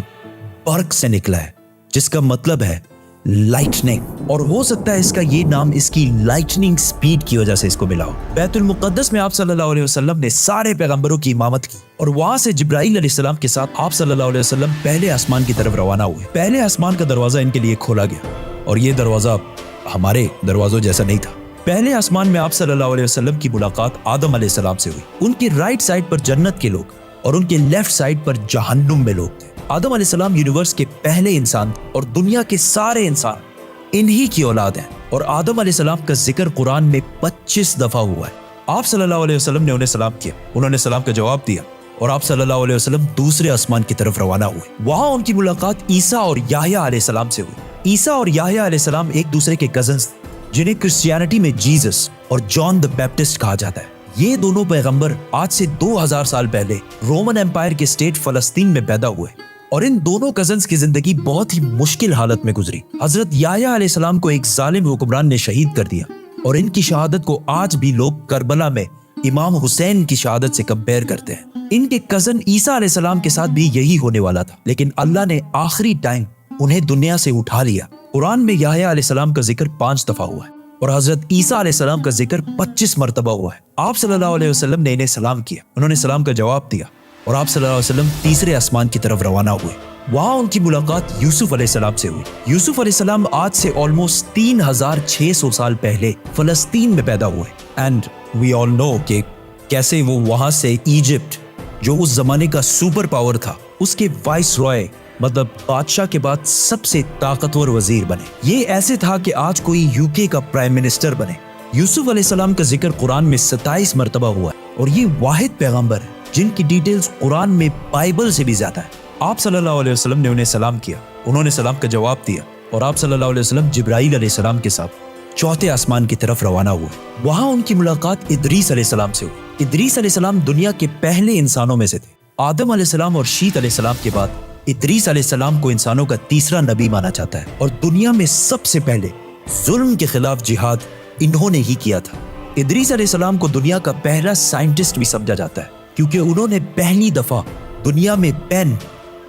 बर्क से निकला है जिसका मतलब है लाइटनिंग, और हो सकता है इसका ये नाम इसकी लाइटनिंग स्पीड की वजह से इसको मिला हो। बैतुल मुकद्दस में आप सल्लल्लाहु अलैहि वसल्लम ने सारे पैगंबरों की इमामत की और वहां से जिब्राईल अलैहिस्सलाम के साथ आप सल्लल्लाहु अलैहि वसल्लम पहले आसमान की तरफ रवाना हुए। पहले आसमान का दरवाजा इनके लिए खोला गया और ये दरवाजा हमारे दरवाजों जैसा नहीं था। पहले आसमान में आप सल्लल्लाहु अलैहि वसल्लम की मुलाकात आदम अलैहिस्सलाम से हुई। उनके राइट साइड पर जन्नत के लोग और उनके लेफ्ट साइड पर जहन्नुम में लोग थे। आदम अलैहिस्सलाम यूनिवर्स के पहले इंसान और दुनिया के सारे इंसान इन्हीं की औलाद हैं और आदम अलैहिस्सलाम का जिक्र कुरान में 25 दफा हुआ है। आप सल्लल्लाहु अलैहि वसल्लम ने उन्हें सलाम किया, उन्होंने सलाम का जवाब दिया और आप सल्लल्लाहु अलैहि वसल्लम दूसरे आसमान की तरफ रवाना हुए। वहां उनकी मुलाकात ईसा और याह्या अलैहिस्सलाम से हुई। ईसा और याह्या अलैहिस्सलाम एक दूसरे के कजन्स जिन्हें क्रिश्चियनिटी में जीसस और जॉन द बैप्टिस्ट कहा जाता है। ये दोनों पैगंबर आज से 2000 साल पहले रोमन एम्पायर के स्टेट फलस्तीन में पैदा हुए और इन दोनों कजन्स की जिंदगी बहुत ही मुश्किल हालत में गुजरी। हजरत याह्या अलैहिस्सलाम को एक जालिम हुक्मरान ने शहीद कर दिया और इनकी शहादत को आज भी लोग करबला में इमाम हुसैन की शहादत से कंपेयर करते हैं। इनके कजन ईसा अलैहिस्सलाम के साथ भी यही होने वाला था, लेकिन अल्लाह ने आखिरी टाइम उन्हें दुनिया से उठा लिया। कुरान में याह्या अलैहिस्सलाम का जिक्र 5 दफा हुआ है और हजरत ईसा अलैहिस्सलाम का जिक्र 25 मरतबा हुआ है। आप सल्लल्लाहु अलैहि वसल्लम ने इन्हें सलाम किया, उन्होंने सलाम का जवाब दिया और आप सल्लल्लाहु अलैहि वसल्लम तीसरे आसमान की तरफ रवाना हुए। वहां उनकी मुलाकात यूसुफ अलैहिस्सलाम से हुई। यूसुफ अलैहिस्सलाम आज से ऑलमोस्ट 3600 साल पहले फलस्तीन में पैदा हुए एंड वी ऑल नो कि कैसे वो वहां से इजिप्ट, जो उस जमाने का सुपर पावर था, उसके वाइस रॉय मतलब बादशाह के बाद सबसे ताकतवर वजीर बने। ये ऐसे था कि आज कोई यूके का प्राइम मिनिस्टर बने یوسف علیہ السلام کا ذکر قرآن میں 27 مرتبہ ہوا ہے اور یہ واحد پیغمبر ہے جن کی ڈیٹیلز قرآن میں بائبل سے بھی زیادہ ہے۔ آپ صلی اللہ علیہ وسلم نے انہیں سلام کیا، انہوں نے سلام کا جواب دیا اور آپ صلی اللہ علیہ وسلم جبرائیل علیہ السلام کے ساتھ چوتھے آسمان کی طرف روانہ ہوئے۔ وہاں ان کی ملاقات ادریس علیہ السلام سے ہوئی۔ ادریس علیہ السلام دنیا کے پہلے انسانوں میں سے تھے۔ آدم علیہ السلام اور شیت علیہ السلام کے بعد ادریس علیہ السلام کو انسانوں کا تیسرا نبی مانا جاتا ہے اور دنیا میں سب سے پہلے ظلم کے خلاف جہاد انہوں نے ہی کیا تھا۔ ادریس علیہ السلام کو دنیا کا پہلا سائنٹسٹ بھی سمجھا جاتا ہے کیونکہ انہوں نے پہلی دفعہ دنیا میں پین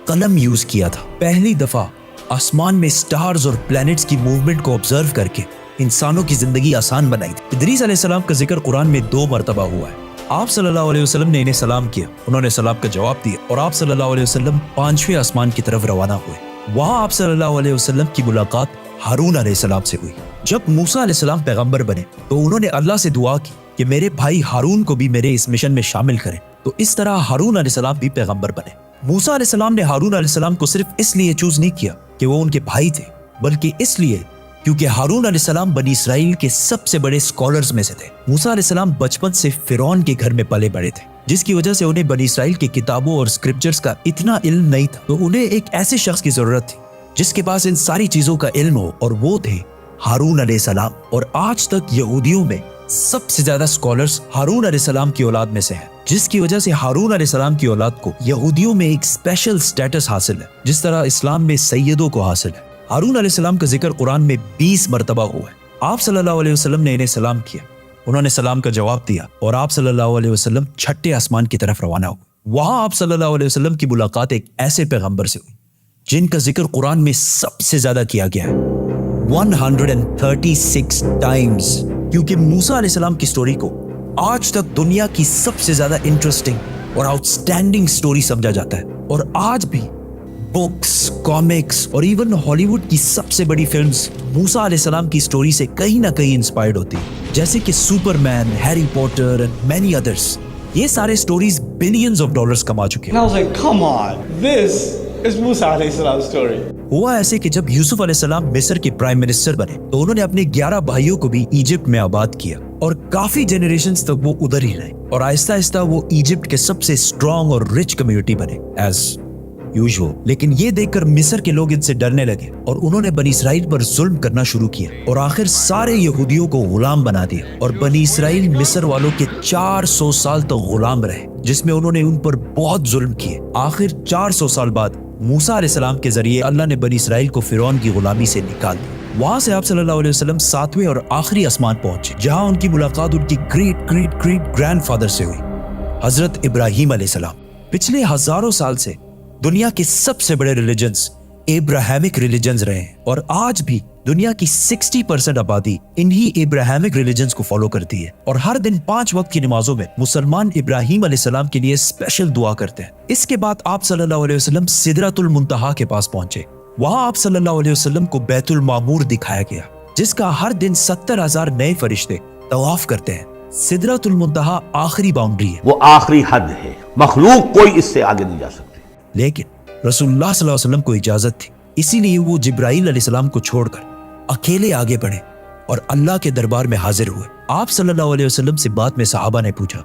قلم یوز کیا تھا، پہلی دفعہ آسمان میں سٹارز اور پلانٹس کی موومنٹ کو آبزرو کر کے انسانوں کی زندگی آسان بنائی تھی۔ ادریس علیہ السلام کا ذکر قرآن میں 2 مرتبہ ہوا ہے۔ آپ صلی اللہ علیہ وسلم نے انہیں سلام کیا، انہوں نے سلام کا جواب دیا اور آپ صلی اللہ علیہ وسلم 5ویں آسمان کی طرف روانہ ہوئے۔ وہاں آپ صلی اللہ علیہ وسلم کی ملاقات ہارون علیہ السلام سے ہوئی۔ جب موسیٰ علیہ السلام پیغمبر بنے تو انہوں نے اللہ سے دعا کی کہ میرے بھائی ہارون کو بھی میرے اس مشن میں شامل کریں، تو اس طرح ہارون علیہ السلام بھی پیغمبر بنے۔ موسیٰ علیہ السلام نے ہارون علیہ السلام کو صرف اس لیے چوز نہیں کیا کہ وہ ان کے بھائی تھے، بلکہ اس لیے کیونکہ ہارون علیہ السلام بنی اسرائیل کے سب سے بڑے اسکالرز میں سے تھے۔ موسیٰ علیہ السلام بچپن سے فرعون کے گھر میں پلے بڑے تھے، جس کی وجہ سے انہیں بنی اسرائیل کی کتابوں اور اسکرپچرز کا اتنا علم نہیں تھا، تو انہیں ایک ایسے شخص کی ضرورت تھی جس کے پاس ان ساری چیزوں کا علم ہو، اور وہ تھے ہارون علیہ السلام۔ اور آج تک یہودیوں میں سب سے زیادہ اسکالرز ہارون علیہ السلام کی اولاد میں سے ہیں، جس کی وجہ سے ہارون علیہ السلام کی اولاد کو یہودیوں میں ایک اسپیشل سٹیٹس حاصل ہے، جس طرح اسلام میں سیدوں کو حاصل ہے۔ ہارون علیہ السلام کا ذکر قرآن میں 20 مرتبہ ہوا ہے۔ آپ صلی اللہ علیہ وسلم نے انہیں سلام کیا، انہوں نے سلام کا جواب دیا اور آپ صلی اللہ علیہ وسلم 6ٹھے آسمان کی طرف روانہ ہوئے۔ وہاں آپ صلی اللہ علیہ وسلم کی ملاقات ایک ایسے پیغمبر سے ہوئی جن کا ذکر قرآن میں سب سے زیادہ کیا گیا ہے، 136 ٹائمز، کیونکہ موسیٰ علیہ السلام کی سٹوری کو آج تک دنیا کی سب سے زیادہ انٹرسٹنگ اور آؤٹ اسٹینڈنگ سٹوری سمجھا جاتا ہے، اور آج بھی بکس، کامکس اور ایون ہالی ووڈ کی سب سے بڑی فلمز موسیٰ علیہ السلام کی سٹوری سے کہیں نہ کہیں انسپائرڈ ہوتی ہیں، جیسے کہ Superman, Harry Potter and many others. یہ سارے سٹوریز بلینز آف ڈالرز کما چکے ہیں۔ And I was like, come on, this is Musa alayhi salam's story. ہوا ایسے کہ جب یوسف علیہ السلام مصر کے پرائم منسٹر بنے تو انہوں نے اپنے 11 بھائیوں کو بھی ایجپٹ میں آباد کیا، اور کافی جنریشنز تک وہ ادھر ہی رہے، اور آہستہ آہستہ وہ ایجپٹ کے سب سے اسٹرانگ اور رچ کمیونٹی بنے ایز یوزول۔ لیکن یہ دیکھ کر مصر کے لوگ ان سے ڈرنے لگے اور انہوں نے بنی اسرائیل پر ظلم کرنا شروع کیا، اور آخر سارے یہودیوں کو غلام بنا دیا، اور بنی اسرائیل مصر والوں کے 400 سال تک غلام رہے، جس میں انہوں نے ان پر بہت ظلم کیے۔ آخر 400 سال بعد موسیٰ علیہ السلام کے ذریعے اللہ نے بنی اسرائیل کو فرعون کی غلامی سے نکال دیا۔ وہاں سے آپ صلی اللہ علیہ وسلم 7ویں اور آخری آسمان پہنچے، جہاں ان کی ملاقات ان کی great great great grand father سے ہوئی، حضرت ابراہیم علیہ السلام۔ پچھلے ہزاروں سال سے دنیا کے سب سے بڑے ریلیجنز ابراہیمک ریلیجنز رہے ہیں، اور آج بھی دنیا کی 60% آبادی انہی ابراہیمک ریلیجنز کو فالو کرتی ہے، اور ہر دن 5 وقت کی نمازوں میں مسلمان ابراہیم علیہ السلام کے لیے اسپیشل دعا کرتے ہیں۔ اس کے بعد آپ صلی اللہ علیہ وسلم سدرۃ المنتہا کے پاس پہنچے۔ وہاں آپ صلی اللہ علیہ وسلم کو بیت المعمور دکھایا گیا، جس کا ہر دن 70,000 نئے فرشتے طواف کرتے ہیں۔ سدرۃ المنتہا آخری باؤنڈری ہے، وہ آخری حد ہے، مخلوق کوئی اس سے آگے نہیں جا سکتی۔ لیکن رسول اللہ صلی اللہ علیہ وسلم کو اجازت تھی، اسی لیے وہ جبرائیل علیہ السلام کو چھوڑ کر اکیلے آگے بڑھے اور اللہ کے دربار میں حاضر ہوئے۔ آپ صلی اللہ علیہ وسلم سے بعد میں صحابہ نے پوچھا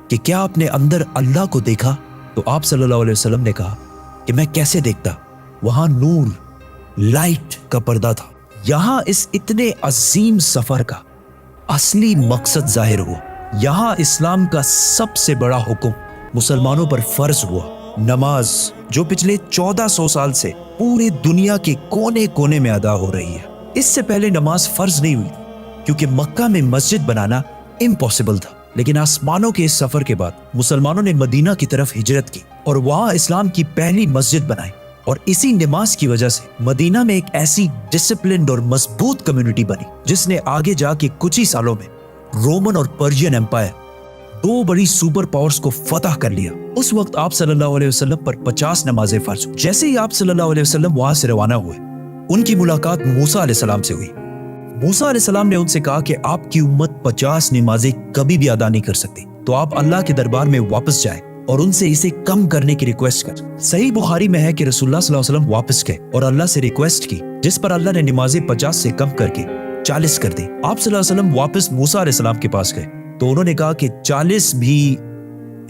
کہ کیا آپ نے اندر اللہ کو دیکھا؟ تو آپ صلی اللہ علیہ وسلم نے کہا کہ میں کیسے دیکھتا، وہاں نور، لائٹ کا پردہ تھا۔ یہاں اس اتنے عظیم سفر کا اصلی مقصد ظاہر ہوا۔ یہاں اسلام کا سب سے بڑا حکم مسلمانوں پر فرض ہوا، نماز، جو پچھلے 1400 سال سے پورے دنیا کے کونے کونے میں ادا ہو رہی ہے۔ اس سے پہلے نماز فرض نہیں ہوئی کیونکہ مکہ میں مسجد بنانا امپاسبل تھا، لیکن آسمانوں کے اس سفر کے بعد مسلمانوں نے مدینہ کی طرف ہجرت کی اور وہاں اسلام کی پہلی مسجد بنائی، اور اسی نماز کی وجہ سے مدینہ میں ایک ایسی ڈسپلنڈ اور مضبوط کمیونٹی بنی جس نے آگے جا کے کچھ ہی سالوں میں رومن اور پرشین امپائر، 2 بڑی سپر پاورز کو فتح کر لیا۔ اس وقت آپ صلی اللہ علیہ وسلم پر 50 نمازیں فرض ہوئی۔ جیسے ہی آپ صلی اللہ علیہ وسلم وہاں سے روانہ ہوئے، ان کی ملاقات موسیٰ علیہ السلام سے ہوئی۔ موسیٰ علیہ السلام نے ان سے کہا کہ آپ کی امت 50 نمازیں کبھی بھی ادا نہیں کر سکتی، تو آپ اللہ کے دربار میں واپس جائیں اور ان سے اسے کم کرنے کی ریکویسٹ کر۔ صحیح بخاری میں ہے کہ رسول اللہ صلی اللہ علیہ وسلم واپس گئے اور اللہ سے ریکویسٹ کی، جس پر اللہ نے نمازیں 50 سے کم کر کے 40 کر دیں. آپ صلی اللہ علیہ وسلم واپس موسیٰ علیہ السلام کے پاس گئے تو انہوں نے کہا کہ 40 بھی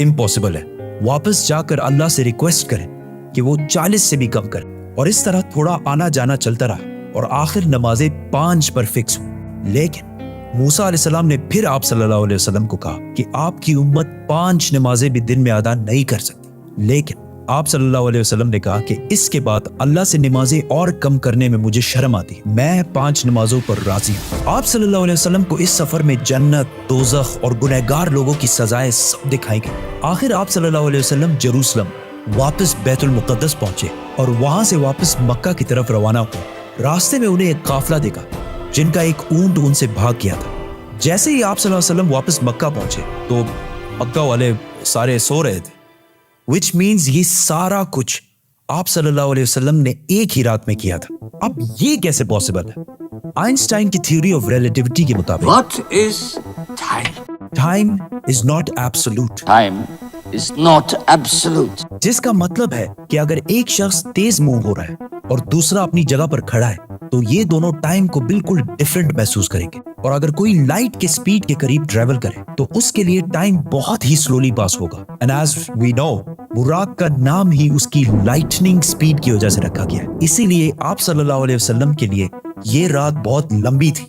امپاسبل ہے. واپس جا کر اللہ سے ریکویسٹ کریں کہ وہ 40 سے بھی کم کریں. اور اس طرح تھوڑا آنا جانا چلتا رہا اور آخر نمازیں 5 پر فکس ہوئی. لیکن موسیٰ علیہ السلام نے پھر آپ صلی اللہ علیہ وسلم کو کہا کہ آپ کی امت 5 نمازیں بھی دن میں ادا نہیں کر سکتی. لیکن آپ صلی اللہ علیہ وسلم نے کہا کہ اس کے بعد اللہ سے نمازیں اور کم کرنے میں مجھے شرم آتی ہے, میں 5 نمازوں پر راضی ہوں. آپ صلی اللہ علیہ وسلم کو اس سفر میں جنت, دوزخ اور گنہگار لوگوں کی سزائیں سب دکھائی گئی. آخر آپ صلی اللہ علیہ وسلم جروسلم واپس بیت المقدس پہنچے اور وہاں سے واپس مکہ کی طرف روانہ ہوئے. راستے میں انہیں ایک قافلہ دیکھا جن کا ایک اونٹ ان سے بھاگ گیا تھا. جیسے ہی آپ صلی اللہ علیہ وسلم واپس مکہ پہنچے تو مکہ والے سارے سو رہے تھے, which means یہ سارا کچھ آپ صلی اللہ علیہ وسلم نے ایک ہی رات میں کیا تھا. اب یہ کیسے پاسبل ہے؟ آئنسٹائن کی تھیوری آف ریلیٹیوٹی کے مطابق What is time? Time is not absolute, Time is not absolute. جس کا مطلب ہے کہ اگر ایک شخص تیز موو ہو رہا ہے اور دوسرا اپنی جگہ پر کھڑا ہے تو یہ دونوں ٹائم کو بالکل ڈیفرنٹ محسوس کریں گے. اور اگر کوئی لائٹ کے سپیڈ کے قریب ٹریول کرے تو اس کے لیے ٹائم بہت ہی سلولی پاس ہوگا. And as we know, Buraq کا نام ہی اس کی لائٹننگ سپیڈ کی وجہ سے رکھا گیا ہے. اسی لیے آپ صلی اللہ علیہ وسلم کے لیے یہ رات بہت لمبی تھی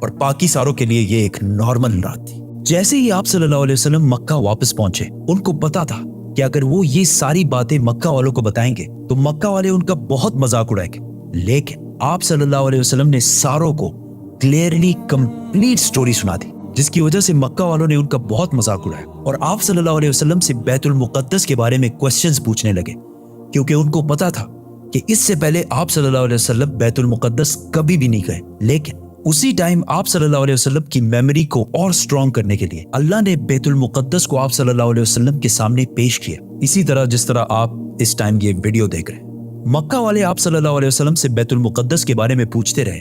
اور باقی ساروں کے لیے یہ ایک نارمل رات تھی. جیسے ہی آپ صلی اللہ علیہ وسلم مکہ واپس پہنچے, ان کو پتا تھا کہ اگر وہ یہ ساری باتیں مکہ والوں کو بتائیں گے تو مکہ والے ان کا بہت مذاق اڑائیں گے. لیکن آپ صلی اللہ علیہ وسلم نے ساروں کو کلیئرلی کمپلیٹ سٹوری سنا دی, جس کی وجہ سے مکہ والوں نے ان کا بہت مذاق اڑایا اور آپ صلی اللہ علیہ وسلم سے بیت المقدس کے بارے میں کوسچنز پوچھنے لگے, کیونکہ ان کو پتا تھا کہ اس سے پہلے آپ صلی اللہ علیہ وسلم بیت المقدس کبھی بھی نہیں گئے. لیکن اسی ٹائم آپ صلی اللہ علیہ وسلم کی میموری کو اور سٹرونگ کرنے کے لیے اللہ نے بیت المقدس کو آپ صلی اللہ علیہ وسلم کے سامنے پیش کیا, اسی طرح جس طرح آپ اس ٹائم یہ ویڈیو دیکھ رہے ہیں. مکہ والے آپ صلی اللہ علیہ وسلم سے بیت المقدس کے بارے میں پوچھتے رہے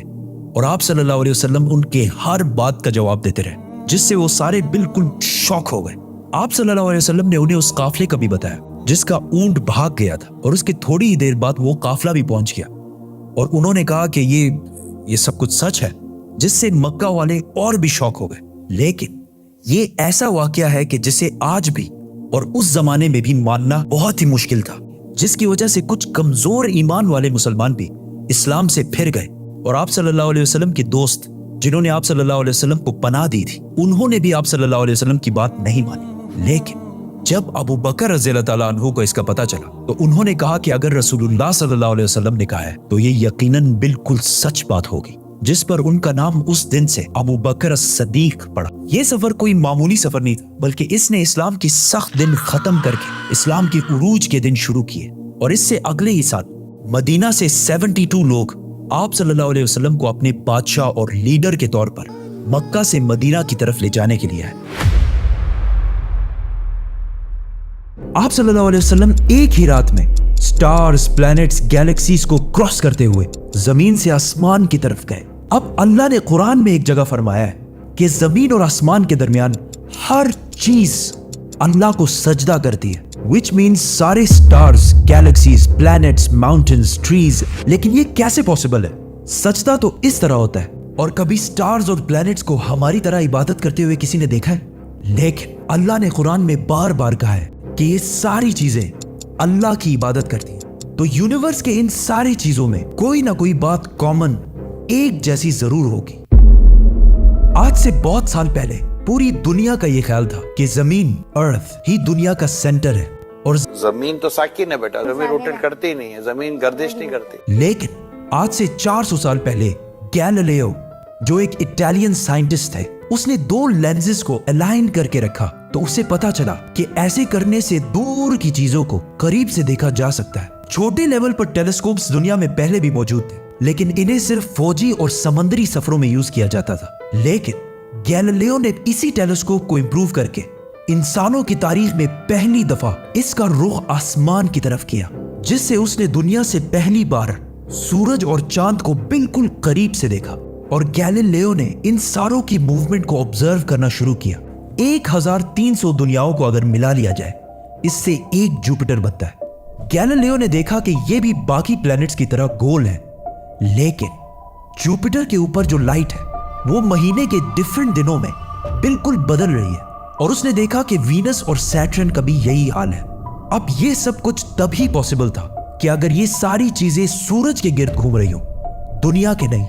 اور آپ صلی اللہ علیہ وسلم ان کے ہر بات کا جواب دیتے رہے, جس سے وہ سارے بالکل شوک ہو گئے. آپ صلی اللہ علیہ وسلم نے انہیں اس قافلے کا بھی بتایا جس کا اونٹ بھاگ گیا تھا, اور اس کے تھوڑی ہی دیر بعد وہ قافلہ بھی پہنچ گیا. اور انہوں نے کہا کہ یہ سب کچھ سچ ہے, جس سے مکہ والے اور بھی شوک ہو گئے. لیکن یہ ایسا واقعہ ہے کہ جسے آج بھی اور اس زمانے میں بھی ماننا بہت ہی مشکل تھا, جس کی وجہ سے کچھ کمزور ایمان والے مسلمان بھی اسلام سے پھر گئے. اور آپ صلی اللہ علیہ وسلم کے دوست جنہوں نے آپ صلی اللہ علیہ وسلم کو پناہ دی تھی, انہوں نے بھی آپ صلی اللہ علیہ وسلم کی بات نہیں مانی. لیکن جب ابو بکر رضی اللہ تعالیٰ عنہ کو اس کا پتہ چلا تو انہوں نے کہا کہ اگر رسول اللہ صلی اللہ علیہ وسلم نے کہا ہے تو یہ یقیناً بالکل سچ بات ہوگی, جس پر ان کا نام اس دن سے ابو بکر الصدیق پڑا. یہ سفر کوئی معمولی سفر نہیں تھا, بلکہ اس نے اسلام کی سخت دن ختم کر کے اسلام کے عروج کے دن شروع کیے. اور اس سے اگلے ہی سال مدینہ سے 72 لوگ آپ صلی اللہ علیہ وسلم کو اپنے بادشاہ اور لیڈر کے طور پر مکہ سے مدینہ کی طرف لے جانے کے لیے ہے. آپ صلی اللہ علیہ وسلم ایک ہی رات میں سٹارز, پلانٹس, گیلیکسیز کو کراس کرتے ہوئے زمین سے آسمان کی طرف گئے. اب اللہ نے قرآن میں ایک جگہ فرمایا ہے کہ زمین اور آسمان کے درمیان ہر چیز اللہ کو سجدہ کرتی ہے, which means سارے stars, galaxies, plants, mountains, trees. لیکن یہ کیسے پاسبل ہے؟ سجدہ تو اس طرح ہوتا ہے, اور کبھی سٹارز اور پلانٹس کو ہماری طرح عبادت کرتے ہوئے کسی نے دیکھا ہے؟ لیکن اللہ نے قرآن میں بار بار کہا ہے کہ یہ ساری چیزیں اللہ کی عبادت کرتی ہیں. تو یونیورس کے ان ساری چیزوں میں کوئی نہ کوئی بات کامن, ایک جیسی ضرور ہوگی. آج سے بہت سال پہلے پوری دنیا کا یہ خیال تھا کہ زمین, ارتھ ہی دنیا کا سینٹر ہے, اور زمین تو ساکن ہے بیٹا, زمین روٹیٹ کرتی ہی نہیں ہے, زمین گردش نہیں کرتی. لیکن آج سے 400 سال پہلے گیلیلیو, جو ایک اٹالین سائنٹسٹ ہے, اس نے 2 لینزز کو الائن کر کے رکھا تو اسے پتا چلا کہ ایسے کرنے سے دور کی چیزوں کو قریب سے دیکھا جا سکتا ہے. چھوٹے لیول پر ٹیلیسکوپس دنیا میں پہلے بھی موجود تھے, لیکن انہیں صرف فوجی اور سمندری سفروں میں یوز کیا جاتا تھا. لیکن گیلیلیو نے اسی ٹیلیسکوپ کو امپروو کر کے انسانوں کی تاریخ میں پہلی دفعہ اس کا رخ آسمان کی طرف کیا, جس سے اس نے دنیا سے پہلی بار سورج اور چاند کو بالکل قریب سے دیکھا. اور گیلیلیو نے ان ساروں کی موومنٹ کو آبزرو کرنا شروع کیا. 1300 دنیاؤں کو اگر ملا لیا جائے, اس سے ایک جوپیٹر بنتا ہے. گیلیلیو نے دیکھا کہ یہ بھی باقی پلانٹس کی طرح گول ہے, لیکن جوپیٹر کے اوپر جو لائٹ ہے وہ مہینے کے ڈیفرنٹ دنوں میں بالکل بدل رہی ہے، اور اس نے دیکھا کہ وینس اور سیٹرن کا بھی یہی حال ہے۔ اب یہ سب کچھ تب ہی پاسبل تھا کہ اگر یہ ساری چیزیں سورج کے گرد گھوم رہی ہوں، دنیا کے نہیں۔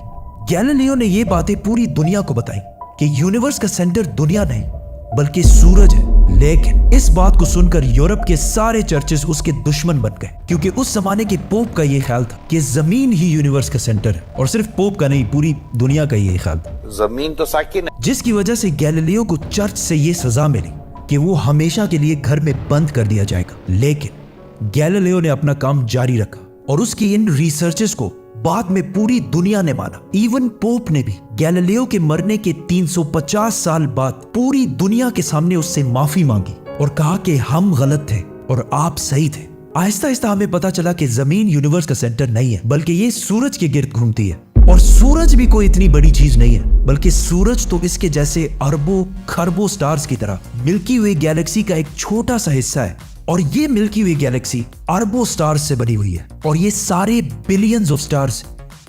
گیلیلیو نے یہ باتیں پوری دنیا کو بتائی کہ یونیورس کا سینٹر دنیا نہیں بلکہ سورج ہے۔ لیکن اس بات کو سن کر یورپ کے سارے چرچز اس کے دشمن بن گئے، کیونکہ اس زمانے کے پوپ کا یہ خیال تھا کہ زمین ہی یونیورس کا سینٹر ہے، اور صرف پوپ کا نہیں، پوری دنیا کا یہ خیال تھا، زمین تو ساکن ہے۔ جس کی وجہ سے گیلیلیو کو چرچ سے یہ سزا ملی کہ وہ ہمیشہ کے لیے گھر میں بند کر دیا جائے گا۔ لیکن گیلیلیو نے اپنا کام جاری رکھا، اور اس کی ان ریسرچز کو بعد میں پوری دنیا نے مانا۔ ایون پوپ نے بھی گیلیلیو کے مرنے کے 350 سال بعد پوری دنیا کے سامنے اس سے معافی مانگی اور کہا کہ ہم غلط تھے اور آپ صحیح تھے۔ آہستہ آہستہ ہمیں پتا چلا کہ زمین یونیورس کا سینٹر نہیں ہے بلکہ یہ سورج کے گرد گھومتی ہے، اور سورج بھی کوئی اتنی بڑی چیز نہیں ہے بلکہ سورج تو اس کے جیسے اربوں کھربوں سٹارز کی طرح ملکی وے گیلیکسی کا ایک چھوٹا سا حصہ ہے، اور یہ ملکی وے گیلیکسی اربوں سٹارز سے بنی ہوئی ہے، اور یہ سارے بلینز آف سٹارز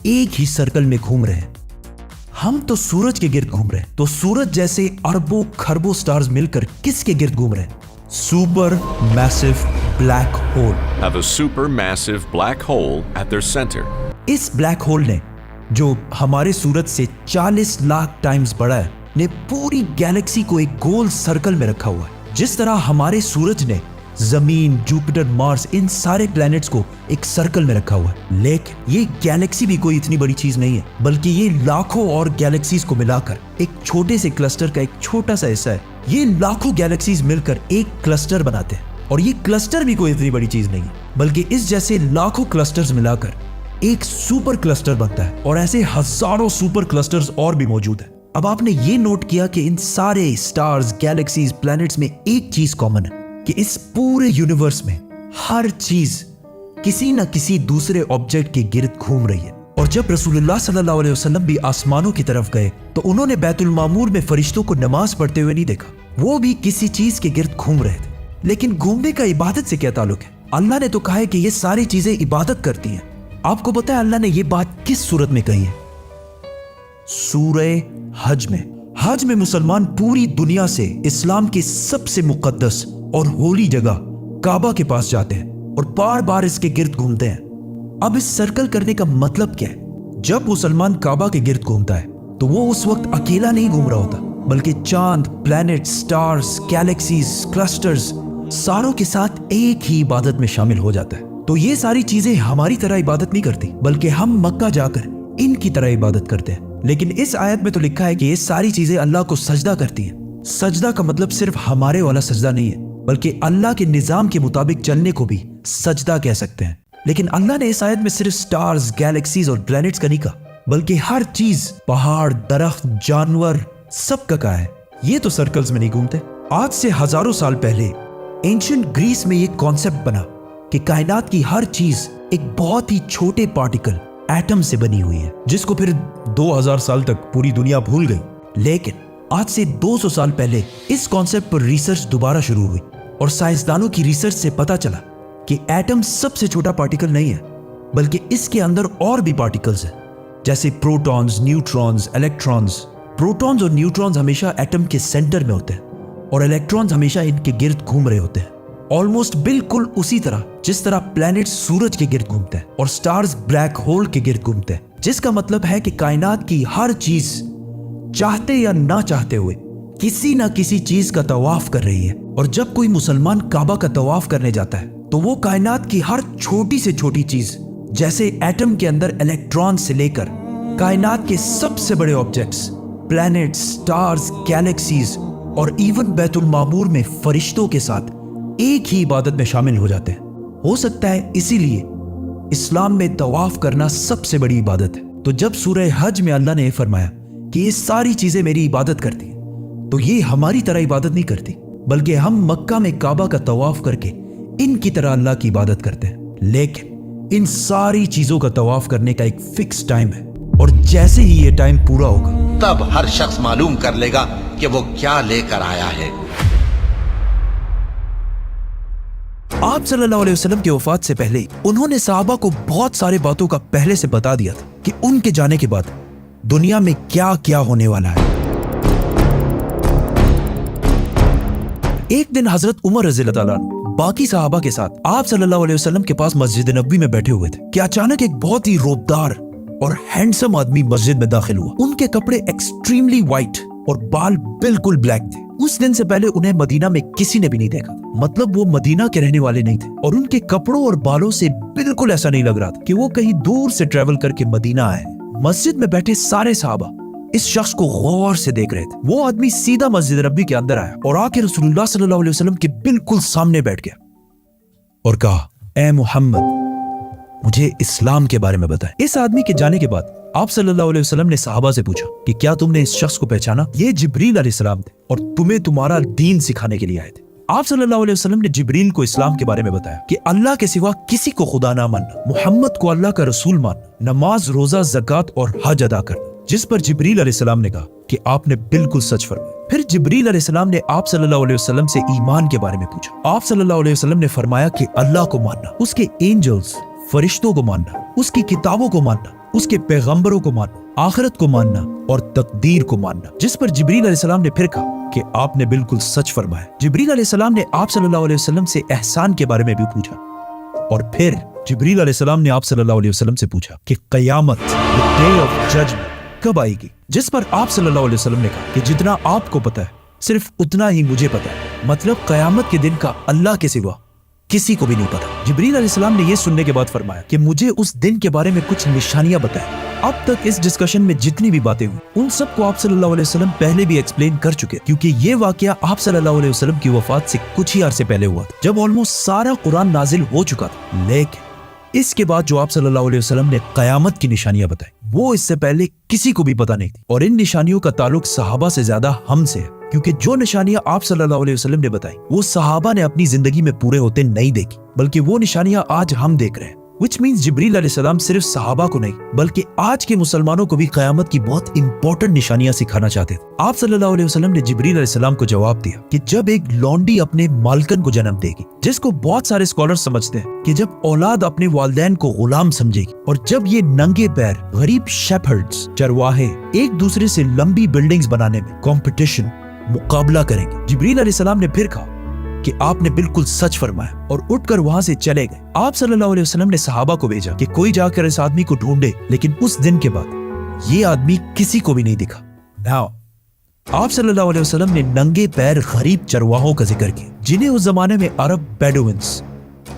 ایک ہی سرکل میں گھوم رہے ہیں۔ ہم تو سورج کے گرد گھوم رہے ہیں، تو سورج جیسے اربوں کھربوں سٹارز مل کر کس کے گرد گھوم رہے ہیں؟ Supermassive black hole. Have a supermassive black hole at their center. اس بلیک ہول نے، جو ہمارے سورج سے 40 لاکھ ٹائمز بڑا ہے، نے پوری گیلیکسی کو ایک گول سرکل میں رکھا ہوا ہے۔ جس طرح ہمارے سورج نے زمین، جوپیٹر، مارس، ان سارے پلینٹس کو ایک سرکل میں رکھا ہوا ہے، لیکن یہ گیلیکسی بھی کوئی اتنی بڑی چیز نہیں ہے بلکہ یہ لاکھوں اور گیلیکسیز کو ملا کر ایک چھوٹے سے کلسٹر کا ایک چھوٹا سا حصہ ہے۔ یہ لاکھوں گیلیکسیز مل کر ایک کلسٹر بناتے ہیں، اور یہ کلسٹر بھی کوئی اتنی بڑی چیز نہیں ہے بلکہ اس جیسے لاکھوں کلسٹرز ملا کر ایک سپر کلسٹر بنتا ہے، اور ایسے ہزاروں سپر کلسٹرز اور بھی موجود ہیں۔ اب آپ نے یہ نوٹ کیا کہ ان سارے سٹارز، گیلیکسیز، پلینٹس میں ایک چیز کامن ہے کہ اس پورے یونیورس میں ہر چیز کسی نہ کسی دوسرے آبجیکٹ کے گرد گھوم رہی ہے۔ اور جب رسول اللہ صلی اللہ علیہ وسلم بھی آسمانوں کی طرف گئے تو انہوں نے بیت المعمور میں فرشتوں کو نماز پڑھتے ہوئے نہیں دیکھا، وہ بھی کسی چیز کے گرد گھوم رہے تھے۔ لیکن گھومنے کا عبادت سے کیا تعلق ہے؟ اللہ نے تو کہا ہے کہ یہ ساری چیزیں عبادت کرتی ہیں۔ آپ کو پتا ہے اللہ نے یہ بات کس صورت میں کہی ہے؟ سورہ حج میں۔ حج میں مسلمان پوری دنیا سے اسلام کی سب سے مقدس اور ہولی جگہ کعبہ کے پاس جاتے ہیں اور بار بار اس کے گرد گھومتے ہیں۔ اب اس سرکل کرنے کا مطلب کیا ہے؟ جب مسلمان کعبہ کے گرد گھومتا ہے تو وہ اس وقت اکیلا نہیں گھوم رہا ہوتا بلکہ چاند، پلینٹ، سٹارز، گیلیکسیز، کلسٹرز ساروں کے ساتھ ایک ہی عبادت میں شامل ہو جاتا ہے۔ تو یہ ساری چیزیں ہماری طرح عبادت نہیں کرتی بلکہ ہم مکہ جا کر ان کی طرح عبادت کرتے ہیں۔ لیکن اس آیت میں تو لکھا ہے کہ یہ ساری چیزیں اللہ کو سجدہ کرتی ہیں۔ سجدہ کا مطلب صرف ہمارے والا سجدہ نہیں ہے بلکہ اللہ کے نظام کے مطابق چلنے کو بھی سجدہ کہہ سکتے ہیں۔ لیکن اللہ نے اس آیت میں صرف سٹارز، گیلیکسیز اور پلینٹس کا نہیں کہا بلکہ ہر چیز، پہاڑ، درخت، جانور، سب کا کہا ہے۔ یہ تو سرکلز میں نہیں گھومتے۔ آج سے ہزاروں سال پہلے اینشنٹ گریس میں یہ کانسیپٹ بنا کہ کائنات کی ہر چیز ایک بہت ہی چھوٹے پارٹیکل ایٹم سے بنی ہوئی ہے، جس کو پھر 2000 سال تک پوری دنیا بھول گئی۔ لیکن آج سے 200 سال پہلے اس کانسیپٹ پر ریسرچ دوبارہ شروع ہوئی، اور سائنسدانوں کی ریسرچ سے پتا چلا کہ ایٹم سب سے چھوٹا پارٹیکل نہیں ہے بلکہ اس کے اندر اور بھی پارٹیکلز ہیں، جیسے پروٹونز، نیوٹرونز، الیکٹرونز۔ پروٹونز اور نیوٹرونز ہمیشہ ایٹم کے سینٹر میں ہوتے ہیں اور الیکٹرونز ہمیشہ ان کے گرد گھوم رہے ہوتے ہیں، آلموسٹ بالکل اسی طرح جس طرح پلینٹ سورج کے گرد گھومتے ہیں اور سٹارز بلیک ہول کے گرد گھومتے ہیں، جس کا مطلب ہے کہ کائنات کی ہر چیز چاہتے یا نہ چاہتے ہوئے کسی نہ کسی چیز کا طواف کر رہی ہے۔ اور جب کوئی مسلمان کعبہ کا طواف کرنے جاتا ہے تو وہ کائنات کی ہر چھوٹی سے چھوٹی چیز، جیسے ایٹم کے اندر الیکٹرون سے لے کر کائنات کے سب سے بڑے آبجیکٹس، پلینٹس، سٹارز، گیلیکسیز اور ایون بیت المعمور میں فرشتوں کے ساتھ ایک ہی عبادت میں شامل ہو جاتے ہیں۔ ہو سکتا ہے اسی لیے اسلام میں طواف کرنا سب سے بڑی عبادت ہے۔ تو جب سورہ حج میں اللہ نے یہ فرمایا کہ یہ ساری چیزیں میری عبادت کرتی ہیں، تو یہ ہماری طرح عبادت نہیں کرتی بلکہ ہم مکہ میں کعبہ کا طواف کر کے ان کی طرح اللہ کی عبادت کرتے ہیں۔ لیکن ان ساری چیزوں کا طواف کرنے کا ایک فکس ٹائم ہے، اور جیسے ہی یہ ٹائم پورا ہوگا تب ہر شخص معلوم کر لے گا کہ وہ کیا لے کر آیا ہے۔ آپ صلی اللہ علیہ وسلم کی وفات سے پہلے انہوں نے صحابہ کو بہت سارے باتوں کا پہلے سے بتا دیا تھا کہ ان کے جانے کے بعد दुनिया में क्या क्या होने वाला है। एक दिन हजरत उमर रज़ी अल्लाह ताला अन्हु बाकी सहाबा के साथ आप सल्लल्लाहु अलैहि वसल्लम के पास मस्जिद नबवी में बैठे हुए थे कि अचानक एक बहुत ही रोबदार और हैंडसम आदमी मस्जिद में दाखिल हुआ। उनके कपड़े एक्सट्रीमली व्हाइट और बाल बिल्कुल ब्लैक थे। उस दिन से पहले उन्हें मदीना में किसी ने भी नहीं देखा, मतलब वो मदीना के रहने वाले नहीं थे और उनके कपड़ों और बालों से बिल्कुल ऐसा नहीं लग रहा था कि वो कहीं दूर से ट्रेवल करके मदीना आए। मस्जिद में बैठे सारे सहाबा इस शख्स को गौर से देख रहे थे। वो आदमी सीधा मस्जिद नबी के अंदर आया और आके रसूलुल्लाह सल्लल्लाहु अलैहि वसल्लम के बिल्कुल सामने बैठ गया और कहा, ए मोहम्मद, मुझे इस्लाम के बारे में बताएं। इस आदमी के जाने के बाद आप सल्लल्लाहु अलैहि वसल्लम ने सहाबा से पूछा कि क्या तुमने इस शख्स को पहचाना? ये जिब्रील अलैहिस्सलाम थे और तुम्हें तुम्हारा दीन सिखाने के लिए आए थे। आप सल्लल्लाहु अलैहि वसल्लम ने जिब्रील को इस्लाम के बारे में बताया कि अल्लाह के सिवा किसी को खुदा ना मानना, मोहम्मद को अल्लाह का रसूल मानना, नमाज, रोजा, ज़कात और हज अदा करना। जिस पर जिब्रील अलैहिस्सलाम ने कहा कि आपने बिल्कुल सच फरमाया। फिर जिब्रील अलैहिस्सलाम ने आप सल्लल्लाहु अलैहि वसल्लम से ईमान के बारे में पूछा। आप सल्लल्लाहु अलैहि वसल्लम ने फरमाया कि अल्लाह को मानना, उसके एंजल्स, फरिश्तों को मानना, उसकी किताबों को मानना, उसके पैगंबरों को मानना, आखिरत को मानना और तकदीर को मानना। जिस पर जिब्रील अलैहिस्सलाम ने फिर कहा कि आपने बिल्कुल सच फरमाया। जिब्रील अलैहिस्सलाम ने आप सल्लल्लाहु अलैहि वसल्लम से एहसान के बारे में भी पूछा और फिर जिब्रील अलैहिस्सलाम ने आप सल्लल्लाहु अलैहि वसल्लम से पूछा कि क़यामत, द डे ऑफ जजमेंट, कब आएगी? जिस पर आप सल्लल्लाहु अलैहि वसल्लम ने कहा कि जितना आपको पता है सिर्फ उतना ही मुझे पता है, मतलब क़यामत के दिन का अल्लाह के सिवा किसी को भी नहीं पता। जिब्रील अलैहिस्सलाम ने यह सुनने के बाद फरमाया कि मुझे उस दिन के बारे में कुछ निशानियां बताएं। अब तक इस डिस्कशन में जितनी भी बातें हुई उन सबको आप सल्लल्लाहु अलैहि वसल्लम पहले भी एक्सप्लेन कर चुके, क्योंकि ये वाकया आप सल्लल्लाहु अलैहि वसल्लम की वफात से कुछ ही अरसे पहले हुआ था, जब ऑलमोस्ट सारा कुरान नाजिल हो चुका था। लेकिन इसके बाद जो आप सल्लल्लाहु अलैहि वसल्लम ने कयामत की निशानियां बताई, वो इससे पहले किसी को भी पता नहीं थी। और इन निशानियों का ताल्लुक सहाबा से ज्यादा हमसे है, क्योंकि जो निशानियां आप सल्लल्लाहु अलैहि वसल्लम ने बताई वो सहाबा ने अपनी जिंदगी में पूरे होते नहीं देखी, बल्कि वो निशानियां आज हम देख रहे हैं। Which means जिब्रील अलैहिस्सलाम सिर्फ सहाबा को नहीं बल्कि आज के मुसलमानों को भी कयामत की बहुत इंपॉर्टेंट निशानियां सिखाना चाहते थे। आप सल्लल्लाहु अलैहि वसल्लम ने जिब्रील अलैहिस्सलाम को जवाब दिया कि जब एक लौंडी अपने मालकन को जन्म देगी, जिसको बहुत सारे स्कॉलर्स समझते हैं कि जब औलाद अपने वालिदैन को गुलाम समझेगी, और जब ये नंगे पैर गरीब शेफर्ड्स, चरवाहे एक दूसरे से लंबी बिल्डिंग्स बनाने में कंपटीशन, मुकाबला करेंगे। जिब्रील अलैहिस्सलाम ने फिर कहा कि आपने बिल्कुल सच फरमाया और उठकर वहां से चले गए। आप सल्लल्लाहु अलैहि वसल्लम ने सहाबा को भेजा कि कोई जाकर इस आदमी को ढूंढे, लेकिन उस दिन के बाद ये आदमी किसी को भी नहीं दिखा। नाउ आप सल्लल्लाहु अलैहि वसल्लम ने नंगे पैर गरीब चरवाहों का जिक्र किया, जिन्हें उस जमाने में अरब बेडुइन्स,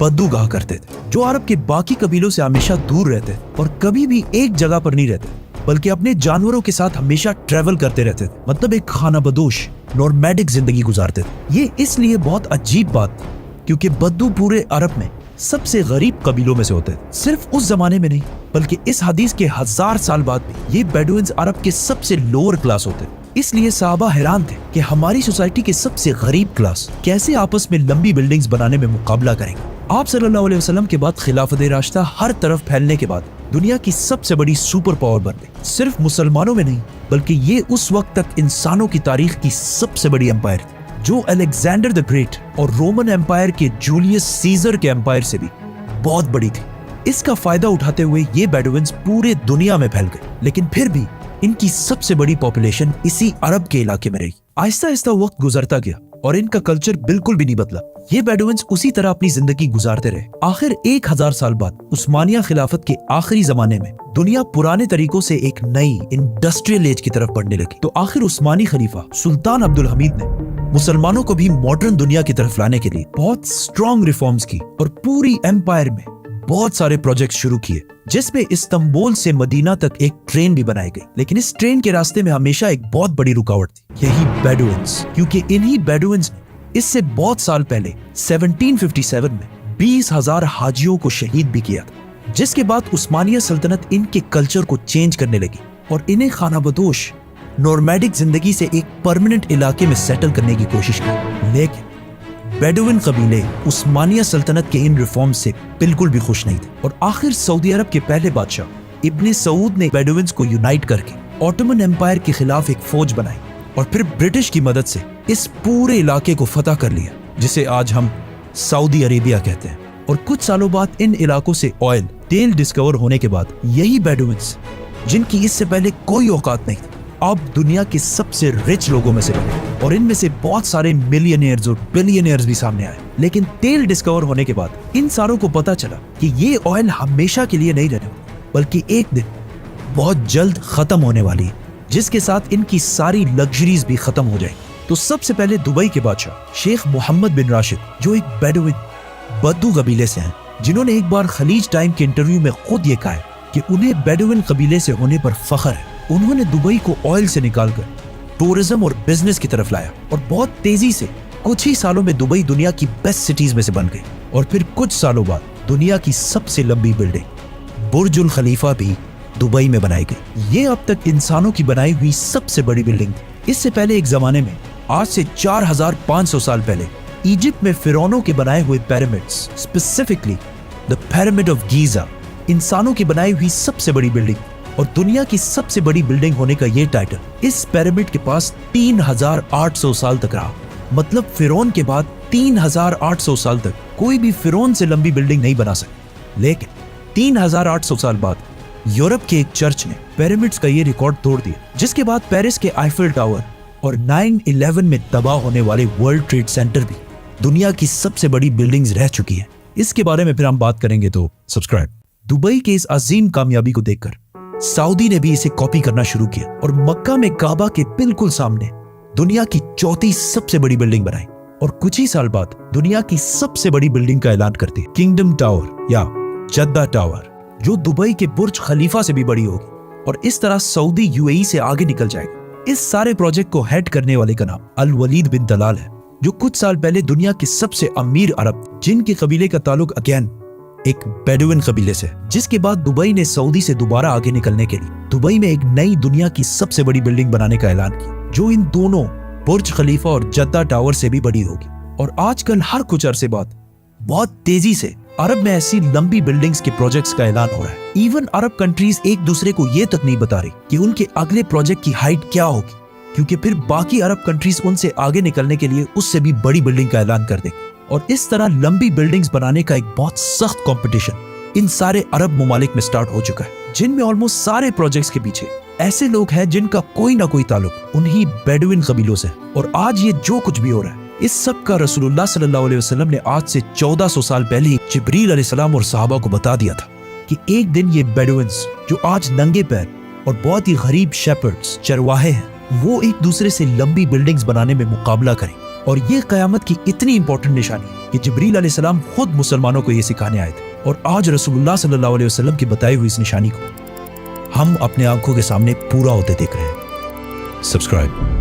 बद्दू कहा करते थे, जो अरब के बाकी कबीलों से हमेशा दूर रहते थे और कभी भी एक जगह पर नहीं रहते, बल्कि अपने जानवरों के साथ हमेशा ट्रेवल करते रहते थे, मतलब एक खाना बदोश नॉर्मैडिक जिंदगी गुजारते थे। ये इसलिए बहुत अजीब बात थी क्योंकि बद्दू पूरे अरब में सबसे गरीब कबीलों में से होते थे। सिर्फ उस जमाने में नहीं बल्कि इस हदीस के 1000 साल बाद भी ये बेडुइन्स अरब के सबसे लोअर क्लास होते थे। इसलिए सहाबा हैरान थे कि हमारी सोसाइटी के सबसे गरीब क्लास कैसे आपस में लंबी बिल्डिंग्स बनाने में मुकाबला करेंगे। आप सल्लल्लाहु अलैहि वसल्लम के बाद खिलाफत राशिदा हर तरफ फैलने के बाद दुनिया की सबसे बड़ी सुपर पावर बन गई। सिर्फ मुसलमानों में नहीं बल्कि ये उस वक्त तक इंसानों की तारीख की सबसे बड़ी एम्पायर थी, जो अलेक्जेंडर द ग्रेट और रोमन एम्पायर के जूलियस सीजर के एम्पायर से भी बहुत बड़ी थी। इसका फायदा उठाते हुए ये बेडुइन्स पूरे दुनिया में फैल गए, लेकिन फिर भी इनकी सबसे बड़ी पॉपुलेशन इसी अरब के इलाके में रही। आहिस्ता आहिस्ता वक्त गुजरता गया और इनका कल्चर बिल्कुल भी नहीं बदला। ये बेडुइन्स उसी तरह अपनी जिंदगी गुजारते रहे। आखिर 1000 साल बाद उस्मानिया खिलाफत के आखिरी जमाने में दुनिया पुराने तरीकों से एक नई इंडस्ट्रियल एज की तरफ बढ़ने लगी, तो आखिर उस्मानी खलीफा सुल्तान अब्दुल हमीद ने मुसलमानों को भी मॉडर्न दुनिया की तरफ लाने के लिए बहुत स्ट्रॉन्ग रिफॉर्म्स की और पूरी एम्पायर में बहुत सारे प्रोजेक्ट शुरू किए, जिसमें इस्तांबुल से मदीना तक एक ट्रेन भी बनाई गई। लेकिन इस ट्रेन के रास्ते में हमेशा एक बहुत बड़ी रुकावट थी, यही बेडुइन्स, क्योंकि इन्हीं बेडुइन्स ने इससे बहुत साल पहले 1757 में 20,000 हाजियों को शहीद भी किया था, जिसके बाद उस्मानिया सल्तनत इनके कल्चर को चेंज करने लगी और इन्हें खानाबदोश नॉर्मैडिक जिंदगी से एक परमानेंट इलाके में सेटल करने की कोशिश की। लेकिन बेडुइन कबीले उस्मानिया सल्तनत के इन रिफॉर्म्स से बिल्कुल भी खुश नहीं थे और आखिर सऊदी अरब के पहले बादशाह इब्ने सऊद ने बेडुइन्स को यूनाइट करके ऑटोमन एम्पायर के खिलाफ एक फौज बनाई और फिर ब्रिटिश की मदद से इस पूरे इलाके को फतह कर लिया, जिसे आज हम सऊदी अरेबिया कहते हैं। और कुछ सालों बाद इन इलाकों से ऑयल, तेल डिस्कवर होने के बाद यही बेडुइन्स जिनकी इससे पहले कोई औकात नहीं थी, अब दुनिया के सबसे रिच लोगों में से बने और इनमें से बहुत सारे मिलियनियर्स और बिलियनियर्स भी सामने आए। लेकिन तेल डिस्कवर होने के बाद इन सारों को पता चला कि ये ऑयल हमेशा के लिए नहीं रहने वाला, बल्कि एक दिन बहुत जल्द खत्म होने वाली है, जिसके साथ इनकी सारी लग्जरीज भी खत्म हो जाएंगी। तो सबसे पहले दुबई के बादशाह शेख मोहम्मद बिन राशिद, जो एक बेडुइन बद्दू कबीले से हैं, जिन्होंने एक बार खलीज टाइम के इंटरव्यू में खुद ये कहा है कि उन्हें बेडुइन कबीले से होने पर फख्र है। उन्होंने दुबई को ऑयल से निकालकर टूरिज्म और बिजनेस की तरफ लाया और बहुत तेजी से कुछ ही सालों में दुबई दुनिया की बेस्ट सिटीज में से बन गई। और फिर कुछ सालों बाद दुनिया की सबसे लंबी बिल्डिंग बुर्जुल खलीफा भी दुबई में बनाई गई। ये अब तक इंसानों की बनाई हुई सबसे बड़ी बिल्डिंग थी। इससे पहले एक जमाने में, आज से 4500 साल पहले, इजिप्ट में फिरौनों के बनाए हुए pyramids, specifically the pyramid of Giza, इंसानों की बनाई हुई सबसे बड़ी बिल्डिंग और दुनिया की सबसे बड़ी बिल्डिंग होने का ये टाइटल इस पिरामिड के पास 3800 साल तक रहा। मतलब फिरौन के बाद 3800 साल तक कोई भी फिरौन से लंबी बिल्डिंग नहीं बना सके। लेकिन 3800 साल बाद यूरोप के एक चर्च ने पिरामिड्स का ये रिकॉर्ड तोड़ दिया, जिसके बाद पेरिस के आईफिल टावर और 9/11 में तबाह होने वाले वर्ल्ड ट्रेड सेंटर भी दुनिया की सबसे बड़ी बिल्डिंग्स रह चुकी है। इसके बारे में फिर हम बात करेंगे, तो सब्सक्राइब। दुबई के इस अजीम कामयाबी को देखकर सऊदी ने भी इसे कॉपी करना शुरू किया और मक्का में काबा के बिल्कुल सामने दुनिया की चौथी सबसे बड़ी बिल्डिंग बनाई और कुछ ही साल बाद दुनिया की सबसे बड़ी बिल्डिंग का ऐलान करती है, किंगडम टावर या जद्दा टावर, जो दुबई के बुर्ज खलीफा से भी बड़ी होगी और इस तरह सऊदी यूएई से आगे निकल जाएगा। इस सारे प्रोजेक्ट को हेड करने वाले का नाम अल वलीद बिन तलाल है, जो कुछ साल पहले दुनिया के सबसे अमीर अरब जिन के कबीले का ताल्लुक अगेन एक बेडुइन कबीले से, जिसके बाद दुबई ने सऊदी से दोबारा आगे निकलने के लिए दुबई में एक नई दुनिया की सबसे बड़ी बिल्डिंग बनाने का ऐलान किया, जो इन दोनों बुर्ज खलीफा और जद्दा टावर से भी बड़ी होगी। और आजकल हर कुछ अरसे बाद बहुत तेजी से अरब में ऐसी लंबी बिल्डिंग्स के प्रोजेक्ट्स का ऐलान हो रहा है। इवन अरब कंट्रीज एक दूसरे को ये तक नहीं बता रही कि उनके अगले प्रोजेक्ट की हाइट क्या होगी, क्योंकि फिर बाकी अरब कंट्रीज उनसे आगे निकलने के लिए उससे भी बड़ी बिल्डिंग का ऐलान कर देंगे। और इस तरह लंबी बिल्डिंग्स बनाने का एक बहुत सख्त कंपटीशन इन सारे अरब ममालिक में स्टार्ट हो चुका है, जिनमें ऑलमोस्ट सारे प्रोजेक्ट्स के पीछे ऐसे लोग हैं जिनका कोई ना कोई ताल्लुक उन्हीं बेडुइन कबीलों से। और आज ये जो कुछ भी हो रहा है, इस सब का रसूलुल्लाह सल्लल्लाहु अलैहि वसल्लम ने आज से 1400 साल पहले ही जिब्रील अलैहिस्सलाम और सहाबा को बता दिया था कि एक दिन ये बेडुइन्स, जो आज नंगे पैर और बहुत ही गरीब शेपर्ड्स, चरवाहे हैं, वो एक दूसरे से लंबी बिल्डिंग्स बनाने में मुकाबला करें। और ये कयामत की इतनी इंपॉर्टेंट निशानी है कि जिब्रील अलैहिस्सलाम खुद मुसलमानों को ये सिखाने आए थे। और आज रसूलुल्लाह सल्लल्लाहु अलैहि वसल्लम की बताई हुई इस निशानी को हम अपने आंखों के सामने पूरा होते देख रहे हैं। सब्सक्राइब।